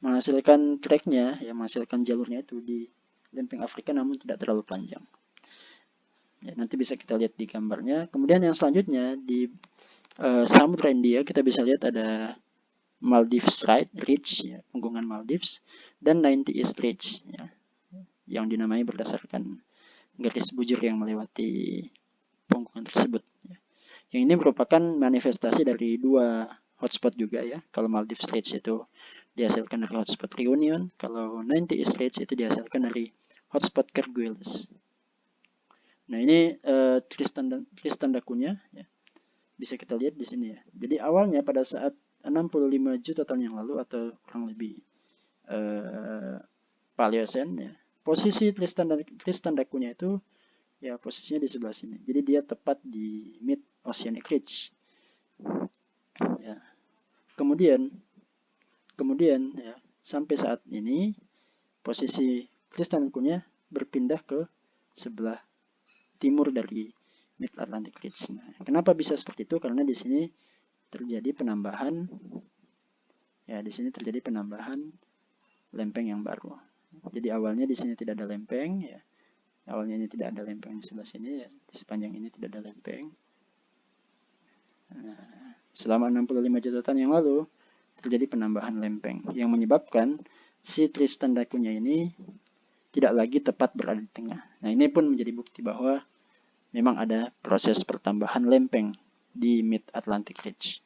menghasilkan treknya, ya menghasilkan jalurnya itu di lempeng Afrika namun tidak terlalu panjang. Ya, nanti bisa kita lihat di gambarnya. Kemudian yang selanjutnya di Samudra India kita bisa lihat ada Maldives Ridge, ya, punggungan Maldives, dan 90 East Ridge, ya, yang dinamai berdasarkan garis bujur yang melewati punggungan tersebut. Ya. Yang ini merupakan manifestasi dari dua hotspot juga, ya. Kalau Maldives Ridge itu dihasilkan dari hotspot Reunion, kalau 90 East Ridge itu dihasilkan dari hotspot Kerguelen. Nah, ini Tristan da Cunha, ya. Bisa kita lihat di sini, ya. Jadi awalnya pada saat 65 juta tahun yang lalu atau kurang lebih Paleocene, ya, posisi Tristan da Cunha itu, ya, posisinya di sebelah sini. Jadi dia tepat di Mid Oceanic Ridge. Ya. Kemudian ya, sampai saat ini posisi Tristan da Cunha berpindah ke sebelah timur dari Mid Atlantic Ridge. Nah, kenapa bisa seperti itu? Karena di sini terjadi penambahan, ya, di sini terjadi penambahan lempeng yang baru. Jadi awalnya di sini tidak ada lempeng, ya. Awalnya ini tidak ada lempeng di sebelah sini, ya. Di sepanjang ini tidak ada lempeng. Nah, selama 65 juta tahun yang lalu terjadi penambahan lempeng yang menyebabkan si Tristan da Cunha ini tidak lagi tepat berada di tengah. Nah, ini pun menjadi bukti bahwa memang ada proses pertambahan lempeng di Mid Atlantic Ridge.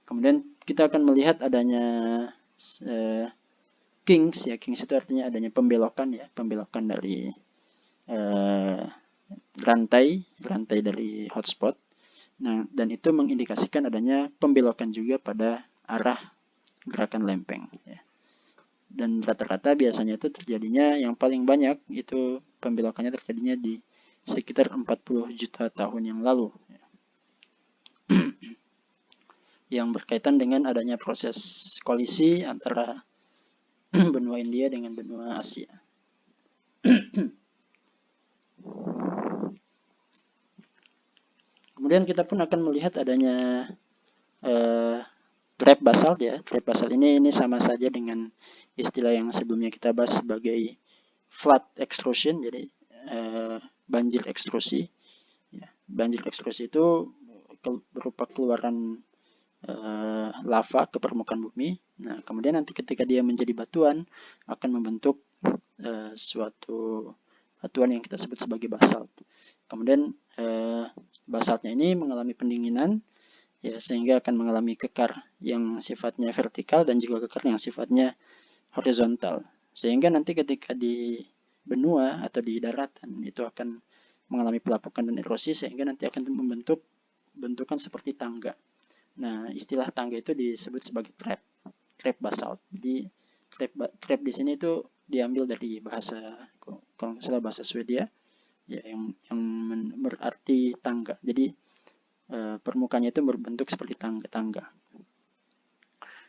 Kemudian kita akan melihat adanya kinks, ya. Kinks itu artinya adanya pembelokan, ya, pembelokan dari rantai dari hotspot. Nah, dan itu mengindikasikan adanya pembelokan juga pada arah gerakan lempeng, ya. Dan rata-rata biasanya itu terjadinya yang paling banyak itu pembelokannya terjadinya di sekitar 40 juta tahun yang lalu, ya. Yang berkaitan dengan adanya proses kolisi antara benua India dengan benua Asia. Kemudian kita pun akan melihat adanya trap basalt, ya. Trap basalt ini sama saja dengan istilah yang sebelumnya kita bahas sebagai flood extrusion, jadi banjir ekstrusi. Ya, banjir ekstrusi itu berupa keluaran lava ke permukaan bumi. Nah, kemudian nanti ketika dia menjadi batuan akan membentuk suatu batuan yang kita sebut sebagai basalt. Kemudian basaltnya ini mengalami pendinginan, ya, sehingga akan mengalami kekar yang sifatnya vertikal dan juga kekar yang sifatnya horizontal. Sehingga nanti ketika di benua atau di daratan itu akan mengalami pelapukan dan erosi sehingga nanti akan membentuk bentukan seperti tangga. Nah, istilah tangga itu disebut sebagai trap basalt. Jadi trap di sini itu diambil dari bahasa, kalau nggak salah bahasa Swedia, ya, yang berarti tangga. Jadi permukaannya itu berbentuk seperti tangga.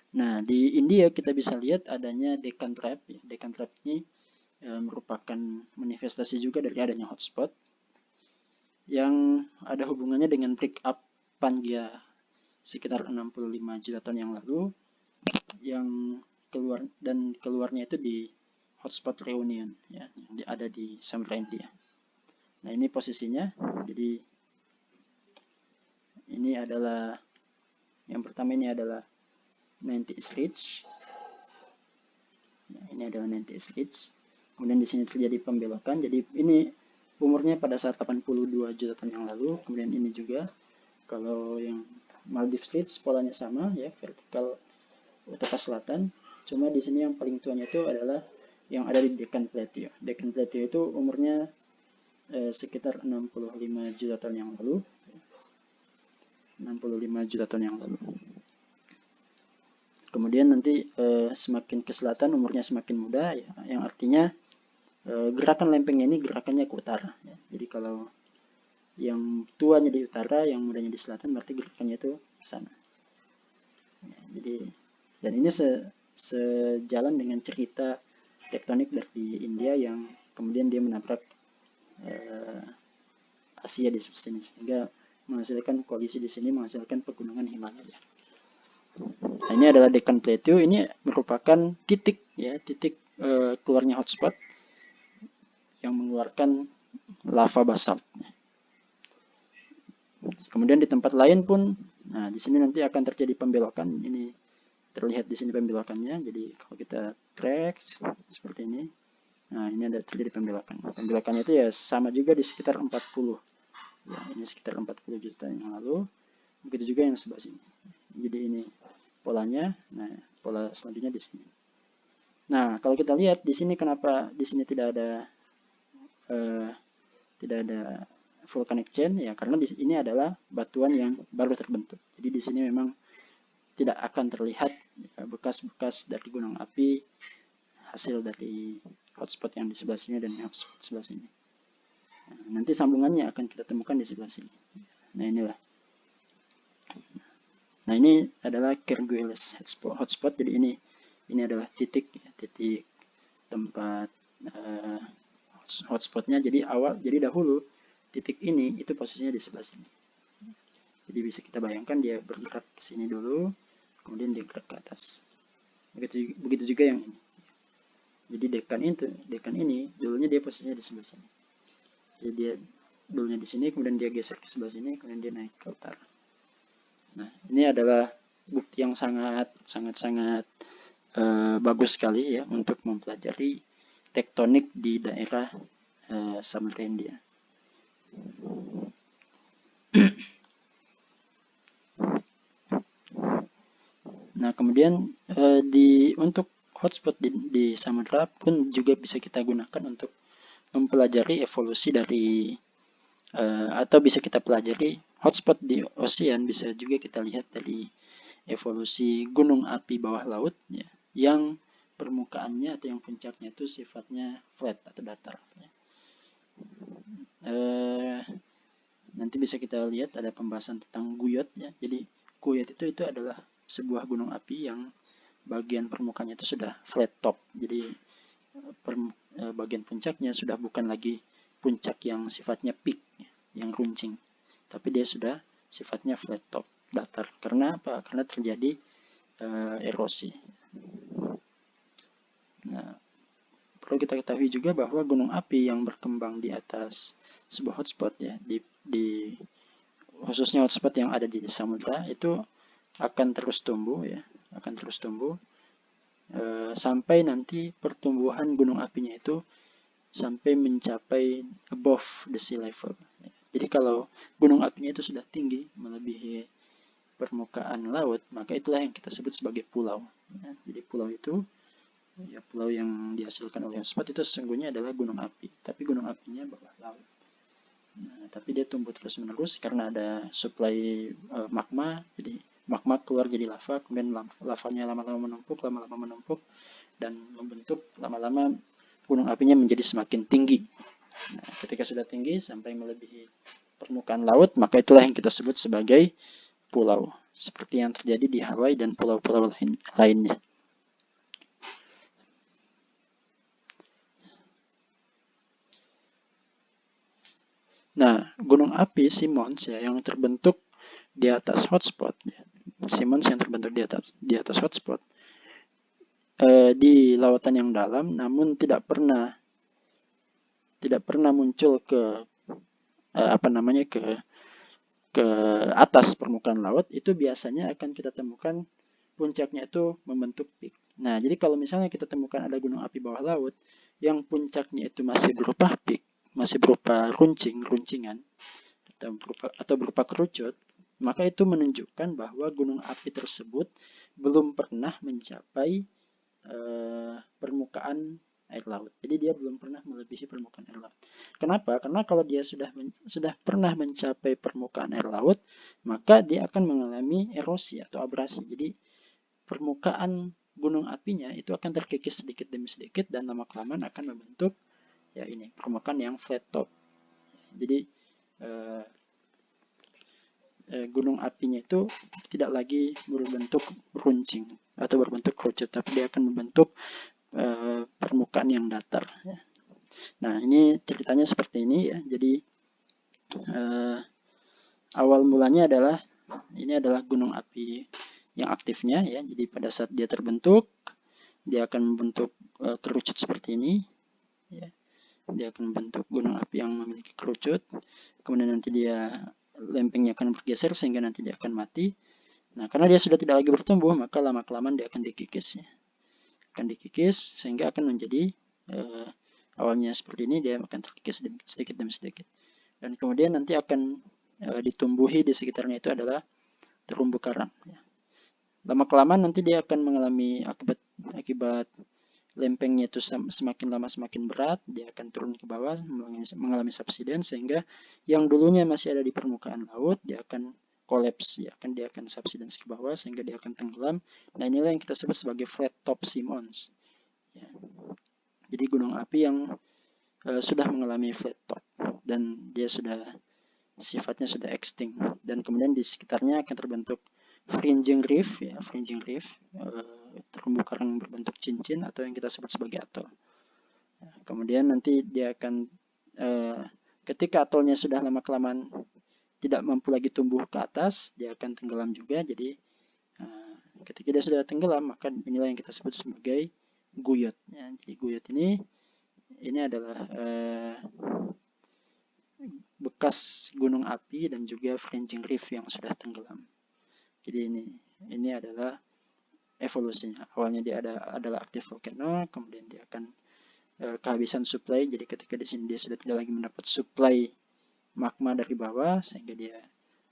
Nah, di India kita bisa lihat adanya Deccan Trap. Ya. Deccan Trap ini merupakan manifestasi juga dari adanya hotspot yang ada hubungannya dengan break up Pangaea sekitar 65 juta tahun yang lalu, yang keluarnya itu di hotspot Reunion, ya, yang ada di Samudra India. Nah, ini posisinya. Jadi ini adalah yang pertama, ini adalah 90 East Ridge. Ya, ini adalah 90 East Ridge. Kemudian di sini terjadi pembelokan. Jadi ini umurnya pada saat 82 juta tahun yang lalu. Kemudian ini juga, kalau yang Maldives Ridge polanya sama, ya, vertikal utara selatan. Cuma di sini yang paling tuanya itu adalah yang ada di Deccan Plateau. Deccan Plateau itu umurnya sekitar 65 juta tahun yang lalu. 65 juta tahun yang lalu. Kemudian nanti semakin ke selatan umurnya semakin muda, ya, yang artinya gerakan lempengnya ini gerakannya ke utara. Ya. Jadi kalau yang tuanya di utara, yang mudanya di selatan, berarti gerakannya itu ke sana. Jadi dan ini sejalan dengan cerita tektonik dari India yang kemudian dia menabrak Asia di sini sehingga menghasilkan koalisi di sini menghasilkan pegunungan Himalaya. Nah, ini adalah Deccan Plateau. Ini merupakan titik keluarnya hotspot yang mengeluarkan lava basalt. Kemudian di tempat lain pun, nah di sini nanti akan terjadi pembelokan. Ini terlihat di sini pembelokannya. Jadi kalau kita track seperti ini, nah ini ada terjadi pembelokan. Pembelokannya itu ya sama juga di sekitar 40. Ya, ini sekitar 40 juta yang lalu. Begitu juga yang sebelah sini. Jadi ini polanya. Nah, pola selanjutnya di sini. Nah, kalau kita lihat di sini kenapa di sini tidak ada volcanic chain ya karena di ini adalah batuan yang baru terbentuk. Jadi di sini memang tidak akan terlihat bekas-bekas dari gunung api hasil dari hotspot yang di sebelah sini dan yang sebelah sini. Nah, nanti sambungannya akan kita temukan di sebelah sini. Nah, inilah. Nah, ini adalah Kerguelen hotspot. Jadi ini adalah titik tempat hotspotnya. Jadi dahulu titik ini itu posisinya di sebelah sini. Jadi bisa kita bayangkan dia bergerak ke sini dulu, kemudian dia gerak ke atas. Begitu juga yang ini. Jadi Deccan ini dulunya dia posisinya di sebelah sini. Jadi dia dulunya di sini, kemudian dia geser ke sebelah sini, kemudian dia naik ke utara. Nah, ini adalah bukti yang sangat bagus sekali ya untuk mempelajari tektonik di daerah Samudra India. Nah, kemudian untuk hotspot di Samudra pun juga bisa kita gunakan untuk mempelajari evolusi dari atau bisa kita pelajari hotspot di ocean. Bisa juga kita lihat dari evolusi gunung api bawah laut ya, yang permukaannya atau yang puncaknya itu sifatnya flat atau datar. Ya. Nanti bisa kita lihat ada pembahasan tentang guyot ya. Jadi guyot itu adalah sebuah gunung api yang bagian permukaannya itu sudah flat top. Jadi bagian puncaknya sudah bukan lagi puncak yang sifatnya peak, yang runcing, tapi dia sudah sifatnya flat top, datar. Karena apa? Karena terjadi erosi. Nah, perlu kita ketahui juga bahwa gunung api yang berkembang di atas sebuah hotspot ya, di khususnya hotspot yang ada di samudra itu akan terus tumbuh ya, sampai nanti pertumbuhan gunung apinya itu sampai mencapai above the sea level. Jadi kalau gunung apinya itu sudah tinggi melebihi permukaan laut, maka itulah yang kita sebut sebagai pulau. Jadi pulau itu ya pulau yang dihasilkan oleh hotspot itu sesungguhnya adalah gunung api, tapi gunung apinya bawah laut. Nah, tapi dia tumbuh terus-menerus karena ada supply magma, jadi magma keluar jadi lava, kemudian lavanya lama-lama menumpuk dan membentuk lama-lama gunung apinya menjadi semakin tinggi. Nah, ketika sudah tinggi sampai melebihi permukaan laut, maka itulah yang kita sebut sebagai pulau, seperti yang terjadi di Hawaii dan pulau-pulau lainnya. Nah, gunung api Simmons ya yang terbentuk di atas hotspot, ya. Simmons yang terbentuk di atas hotspot di lautan yang dalam, namun tidak pernah muncul ke ke atas permukaan laut. Itu biasanya akan kita temukan puncaknya itu membentuk peak. Nah, jadi kalau misalnya kita temukan ada gunung api bawah laut yang puncaknya itu masih berupa peak, masih berupa runcingan atau berupa kerucut, maka itu menunjukkan bahwa gunung api tersebut belum pernah mencapai permukaan air laut. Jadi dia belum pernah melebihi permukaan air laut. Kenapa? Karena kalau dia sudah pernah mencapai permukaan air laut, maka dia akan mengalami erosi atau abrasi. Jadi permukaan gunung apinya itu akan terkikis sedikit demi sedikit dan lama-kelamaan akan membentuk ya ini permukaan yang flat top. Jadi gunung apinya itu tidak lagi berbentuk runcing atau berbentuk kerucut, tapi dia akan membentuk permukaan yang datar. Nah, ini ceritanya seperti ini ya. Jadi awal mulanya adalah ini adalah gunung api yang aktifnya ya. Jadi pada saat dia terbentuk, dia akan membentuk kerucut seperti ini. Ya. Dia akan membentuk gunung api yang memiliki kerucut. Kemudian nanti lempengnya akan bergeser sehingga nanti dia akan mati. Nah, karena dia sudah tidak lagi bertumbuh, maka lama-kelamaan dia akan dikikis. Ya. Akan dikikis sehingga akan menjadi awalnya seperti ini, dia akan terkikis sedikit demi sedikit. Dan kemudian nanti akan ditumbuhi di sekitarnya itu adalah terumbu karang. Ya. Lama-kelamaan nanti dia akan mengalami akibat lempengnya itu semakin lama semakin berat, dia akan turun ke bawah mengalami subsiden, sehingga yang dulunya masih ada di permukaan laut dia akan kolaps, ya, dia akan subsiden ke bawah sehingga dia akan tenggelam. Nah, inilah yang kita sebut sebagai flat top seamounts. Ya. Jadi gunung api yang sudah mengalami flat top dan dia sifatnya sudah extinct, dan kemudian di sekitarnya akan terbentuk fringing reef, ya, fringing reef, terumbu karang berbentuk cincin atau yang kita sebut sebagai atol. Kemudian nanti dia akan ketika atolnya sudah lama kelamaan tidak mampu lagi tumbuh ke atas, dia akan tenggelam juga. Jadi ketika dia sudah tenggelam, maka inilah yang kita sebut sebagai guyot. Ya, jadi guyot ini adalah bekas gunung api dan juga fringing reef yang sudah tenggelam. Jadi ini adalah evolusinya. Awalnya dia adalah aktif volcano, kemudian dia akan kehabisan supply. Jadi ketika di sini dia sudah tidak lagi mendapat supply magma dari bawah, sehingga dia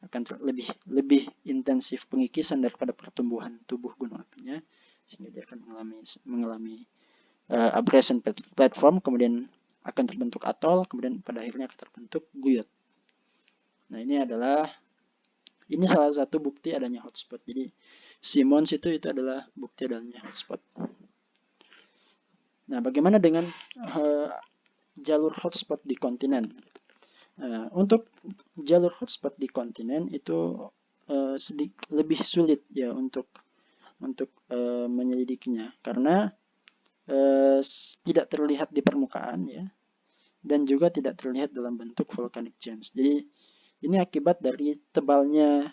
akan lebih intensif pengikisan daripada pertumbuhan tubuh gunung apinya, sehingga dia akan mengalami abrasion platform, kemudian akan terbentuk atol, kemudian pada akhirnya akan terbentuk guyot. Nah, ini salah satu bukti adanya hotspot. Jadi Simmons itu adalah bukti adanya hotspot. Nah, bagaimana dengan jalur hotspot di kontinen? Untuk jalur hotspot di kontinen itu lebih sulit ya untuk menyelidikinya, karena tidak terlihat di permukaan ya, dan juga tidak terlihat dalam bentuk volcanic change. Jadi ini akibat dari tebalnya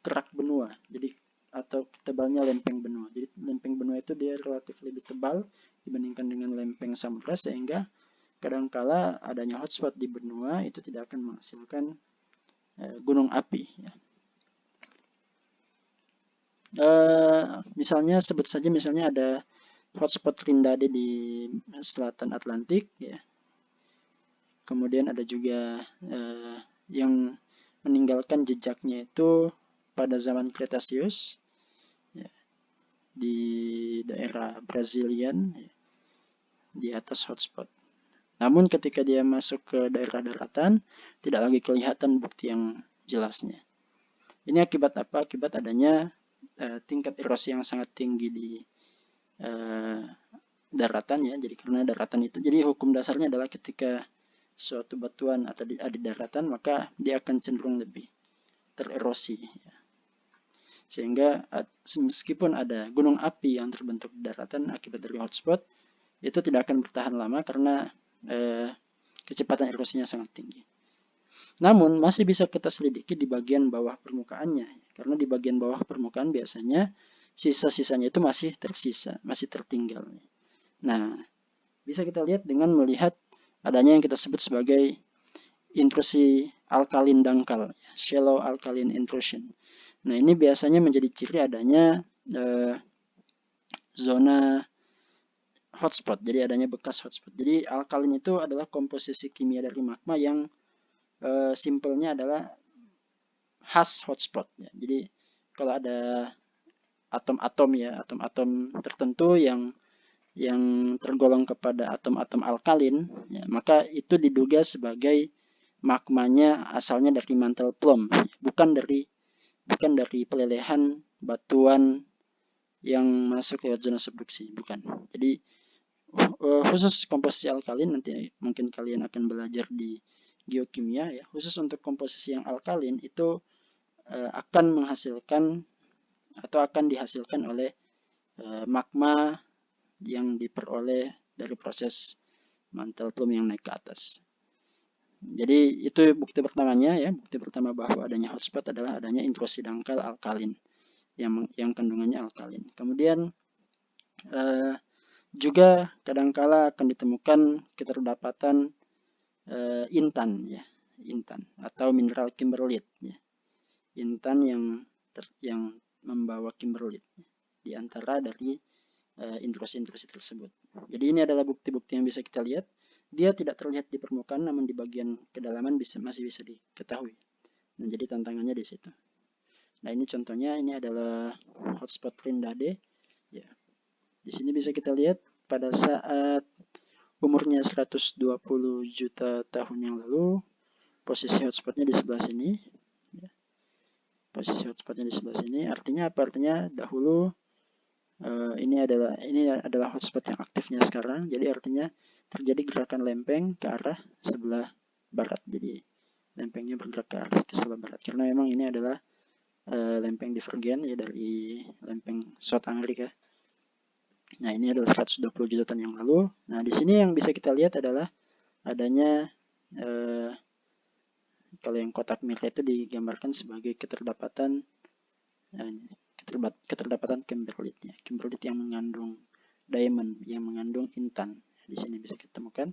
kerak benua, jadi atau tebalnya lempeng benua. Jadi lempeng benua itu dia relatif lebih tebal dibandingkan dengan lempeng samudra, sehingga kadangkala adanya hotspot di benua itu tidak akan menghasilkan gunung api. Ya. Misalnya ada hotspot Trindade di selatan Atlantik, ya. Kemudian ada juga yang meninggalkan jejaknya itu pada zaman Cretaceous, ya, di daerah Brazilian, ya, di atas hotspot. Namun ketika dia masuk ke daerah daratan, tidak lagi kelihatan bukti yang jelasnya. Ini akibat apa? Akibat adanya tingkat erosi yang sangat tinggi di daratan ya. Jadi karena daratan itu, jadi hukum dasarnya adalah ketika suatu batuan atau ada di daratan, maka dia akan cenderung lebih tererosi. Ya. Sehingga meskipun ada gunung api yang terbentuk di daratan akibat dari hotspot, itu tidak akan bertahan lama karena kecepatan erosinya sangat tinggi. Namun masih bisa kita selidiki di bagian bawah permukaannya, karena di bagian bawah permukaan biasanya sisa-sisanya itu masih tersisa, masih tertinggal. Nah, bisa kita lihat dengan melihat adanya yang kita sebut sebagai intrusi alkalin dangkal, shallow alkaline intrusion. Nah, ini biasanya menjadi ciri adanya zona hotspot, jadi adanya bekas hotspot. Jadi alkalin itu adalah komposisi kimia dari magma yang simpelnya adalah khas hotspot. Ya. Jadi kalau ada atom-atom tertentu yang tergolong kepada atom-atom alkalin, ya, maka itu diduga sebagai magmanya asalnya dari mantle plume, bukan dari pelelehan batuan yang masuk lewat zona subduksi, bukan. Jadi khusus komposisi alkalin nanti mungkin kalian akan belajar di geokimia ya, khusus untuk komposisi yang alkalin itu akan menghasilkan atau akan dihasilkan oleh magma yang diperoleh dari proses mantel plume yang naik ke atas. Jadi itu bukti pertamanya ya, bukti pertama bahwa adanya hotspot adalah adanya intrusi dangkal alkalin yang kandungannya alkalin. Kemudian juga kadangkala akan ditemukan keterdapatan intan ya, intan atau mineral kimberlite ya. Intan yang membawa kimberlite di antara dari intrusi-intrusi tersebut. Jadi ini adalah bukti-bukti yang bisa kita lihat. Dia tidak terlihat di permukaan, namun di bagian kedalaman masih bisa diketahui. Nah, jadi tantangannya di situ. Nah, ini contohnya, ini adalah hotspot Trindade. Ya. Di sini bisa kita lihat pada saat umurnya 120 juta tahun yang lalu, posisi hotspotnya di sebelah sini. Ya. Posisi hotspotnya di sebelah sini. Artinya apa? Artinya dahulu ini adalah hotspot yang aktifnya sekarang. Jadi artinya terjadi gerakan lempeng ke arah sebelah barat. Jadi lempengnya bergerak ke arah ke sebelah barat. Karena memang ini adalah lempeng divergen ya dari lempeng South America. Nah, ini adalah 120 juta tahun yang lalu. Nah, di sini yang bisa kita lihat adalah adanya kalau yang kotak merah itu digambarkan sebagai keterdapatan kimberlite, kimberlite yang mengandung diamond, yang mengandung intan. Di sini bisa kita temukan.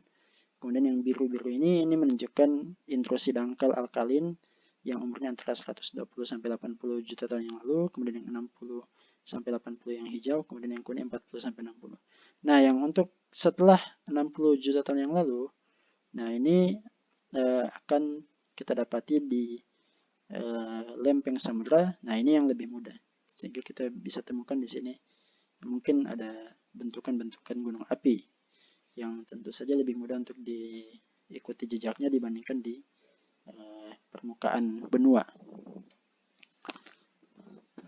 Kemudian yang biru-biru ini menunjukkan intrusi dangkal alkalin yang umurnya antara 120 sampai 80 juta tahun yang lalu, kemudian yang 60 sampai 80 yang hijau, kemudian yang kuning 40 sampai 60. Nah, yang untuk setelah 60 juta tahun yang lalu, nah ini akan kita dapati di lempeng samudra. Nah, ini yang lebih mudah. Sehingga kita bisa temukan di sini mungkin ada bentukan-bentukan gunung api yang tentu saja lebih mudah untuk diikuti jejaknya dibandingkan di permukaan benua.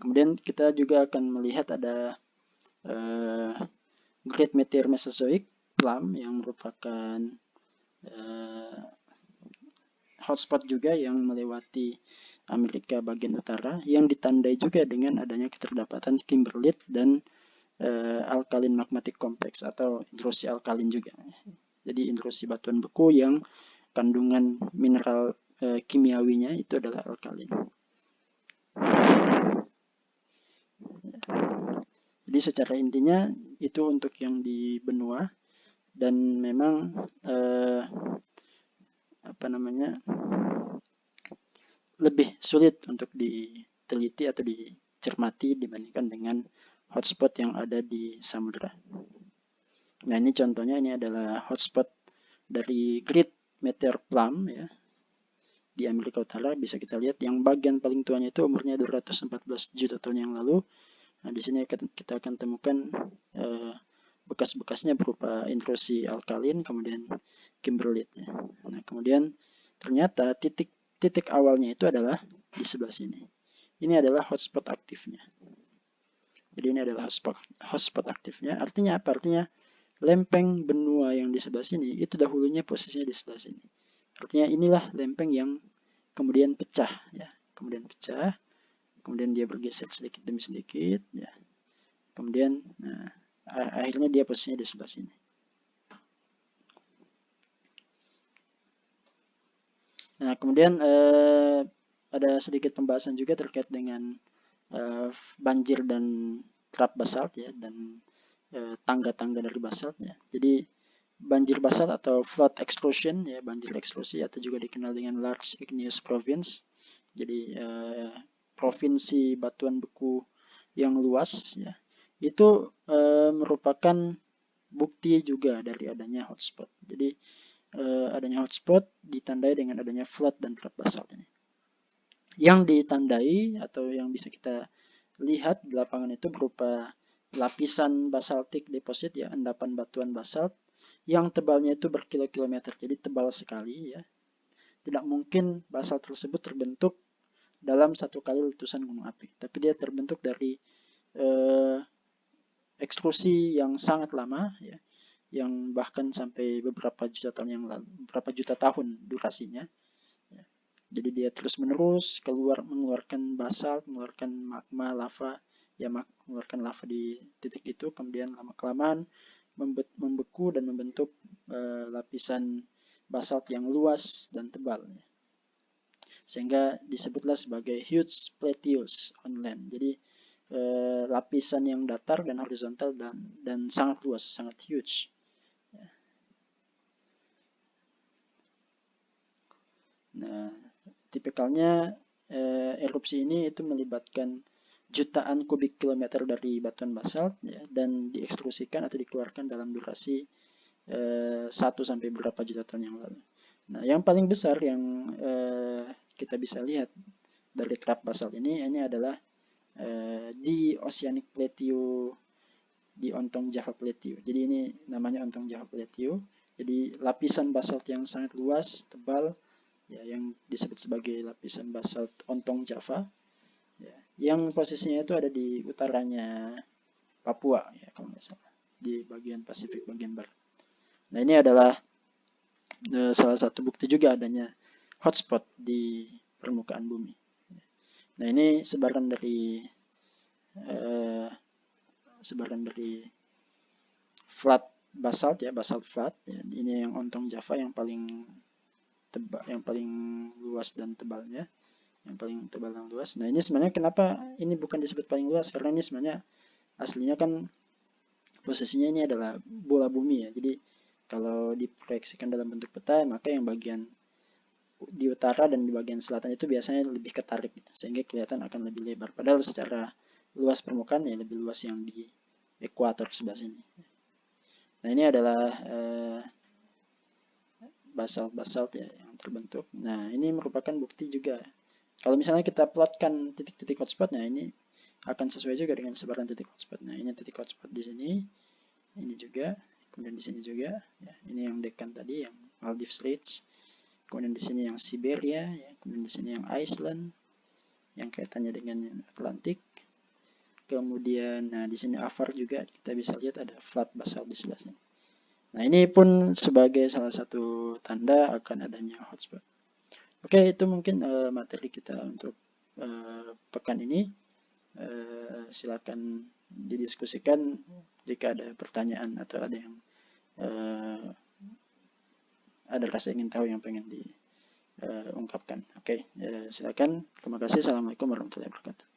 Kemudian kita juga akan melihat ada Great Meteor Mesozoic Plum yang merupakan hotspot juga yang melewati Amerika bagian utara, yang ditandai juga dengan adanya keterdapatan kimberlite dan alkalin magmatic complex atau intrusi alkalin juga. Jadi intrusi batuan beku yang kandungan mineral kimiawinya itu adalah alkalin. Jadi secara intinya itu untuk yang di benua, dan memang lebih sulit untuk diteliti atau dicermati dibandingkan dengan hotspot yang ada di samudra. Nah, ini contohnya, ini adalah hotspot dari Great Meteor Plum ya, di Amerika Utara. Bisa kita lihat yang bagian paling tuanya itu umurnya 214 juta tahun yang lalu. Nah, di sini kita akan temukan bekas-bekasnya berupa intrusi alkalin, kemudian kimberlite. Nah, kemudian ternyata titik awalnya itu adalah di sebelah sini. Ini adalah hotspot aktifnya. Jadi ini adalah hotspot aktifnya. Artinya apa? Artinya lempeng benua yang di sebelah sini itu dahulunya posisinya di sebelah sini. Artinya inilah lempeng yang kemudian pecah ya. Kemudian pecah. Kemudian dia bergeser sedikit demi sedikit ya. Kemudian akhirnya dia posisinya di sebelah sini. Nah, kemudian ada sedikit pembahasan juga terkait dengan banjir dan trap basalt ya, dan tangga-tangga dari basalt ya. Jadi banjir basalt atau flood exclusion ya, banjir eksklusi atau juga dikenal dengan large igneous province. Jadi provinsi batuan beku yang luas ya. Itu merupakan bukti juga dari adanya hotspot. Jadi adanya hotspot ditandai dengan adanya flood dan trap basalt ini. Yang ditandai atau yang bisa kita lihat di lapangan itu berupa lapisan basaltik deposit ya, endapan batuan basalt yang tebalnya itu berkilo-kilometer. Jadi tebal sekali ya. Tidak mungkin basalt tersebut terbentuk dalam satu kali letusan gunung api, tapi dia terbentuk dari eksklusi yang sangat lama ya. yang bahkan sampai beberapa juta tahun yang lalu, beberapa juta tahun durasinya. Jadi dia terus-menerus mengeluarkan basalt, mengeluarkan magma, lava, ya mengeluarkan lava di titik itu, kemudian lama-kelamaan membeku dan membentuk lapisan basalt yang luas dan tebal. Sehingga disebutlah sebagai huge plateaus on land. Jadi lapisan yang datar dan horizontal dan sangat luas, sangat huge. Nah, tipikalnya erupsi ini itu melibatkan jutaan kubik kilometer dari batuan basalt, ya, dan diekstrusikan atau dikeluarkan dalam durasi 1 sampai beberapa juta tahun yang lalu. Nah, yang paling besar yang kita bisa lihat dari trap basalt ini adalah di Oceanic Plateau di Ontong Java Plateau. Jadi ini namanya Ontong Java Plateau. Jadi lapisan basalt yang sangat luas, tebal, ya, yang disebut sebagai lapisan basalt Ontong Java, ya, yang posisinya itu ada di utaranya Papua, ya, kalau nggak salah, di bagian Pasifik bagian barat. Nah, ini adalah salah satu bukti juga adanya hotspot di permukaan bumi. Nah, ini sebaran dari flat basalt, ya, basalt flat, ya. Ini yang Ontong Java yang paling tebal, yang paling luas dan tebalnya, yang paling tebal dan luas. Nah, ini sebenarnya kenapa ini bukan disebut paling luas, karena ini sebenarnya aslinya kan posisinya ini adalah bola bumi, ya. Jadi kalau diproyeksikan dalam bentuk peta, maka yang bagian di utara dan di bagian selatan itu biasanya lebih ketarik, gitu, sehingga kelihatan akan lebih lebar. Padahal secara luas permukaan ya lebih luas yang di ekuator sebelah sini. Nah, ini adalah basalt-basalt, ya, yang terbentuk. Nah, ini merupakan bukti juga. Kalau misalnya kita plotkan titik-titik hotspot, nah ini akan sesuai juga dengan sebaran titik hotspot. Nah, ini titik hotspot di sini, ini juga, kemudian di sini juga. Ya, ini yang Deccan tadi, yang Maldives Straits. Kemudian di sini yang Siberia, ya, kemudian di sini yang Iceland, yang kaitannya dengan Atlantik. Kemudian, nah, di sini Avar juga kita bisa lihat ada flat basalt di sebelah sini. Nah, ini pun sebagai salah satu tanda akan adanya hotspot. Oke, itu mungkin materi kita untuk pekan ini. Silakan didiskusikan jika ada pertanyaan atau ada yang ada rasa ingin tahu yang pengen diungkapkan. Oke, silakan. Terima kasih. Assalamualaikum warahmatullahi wabarakatuh.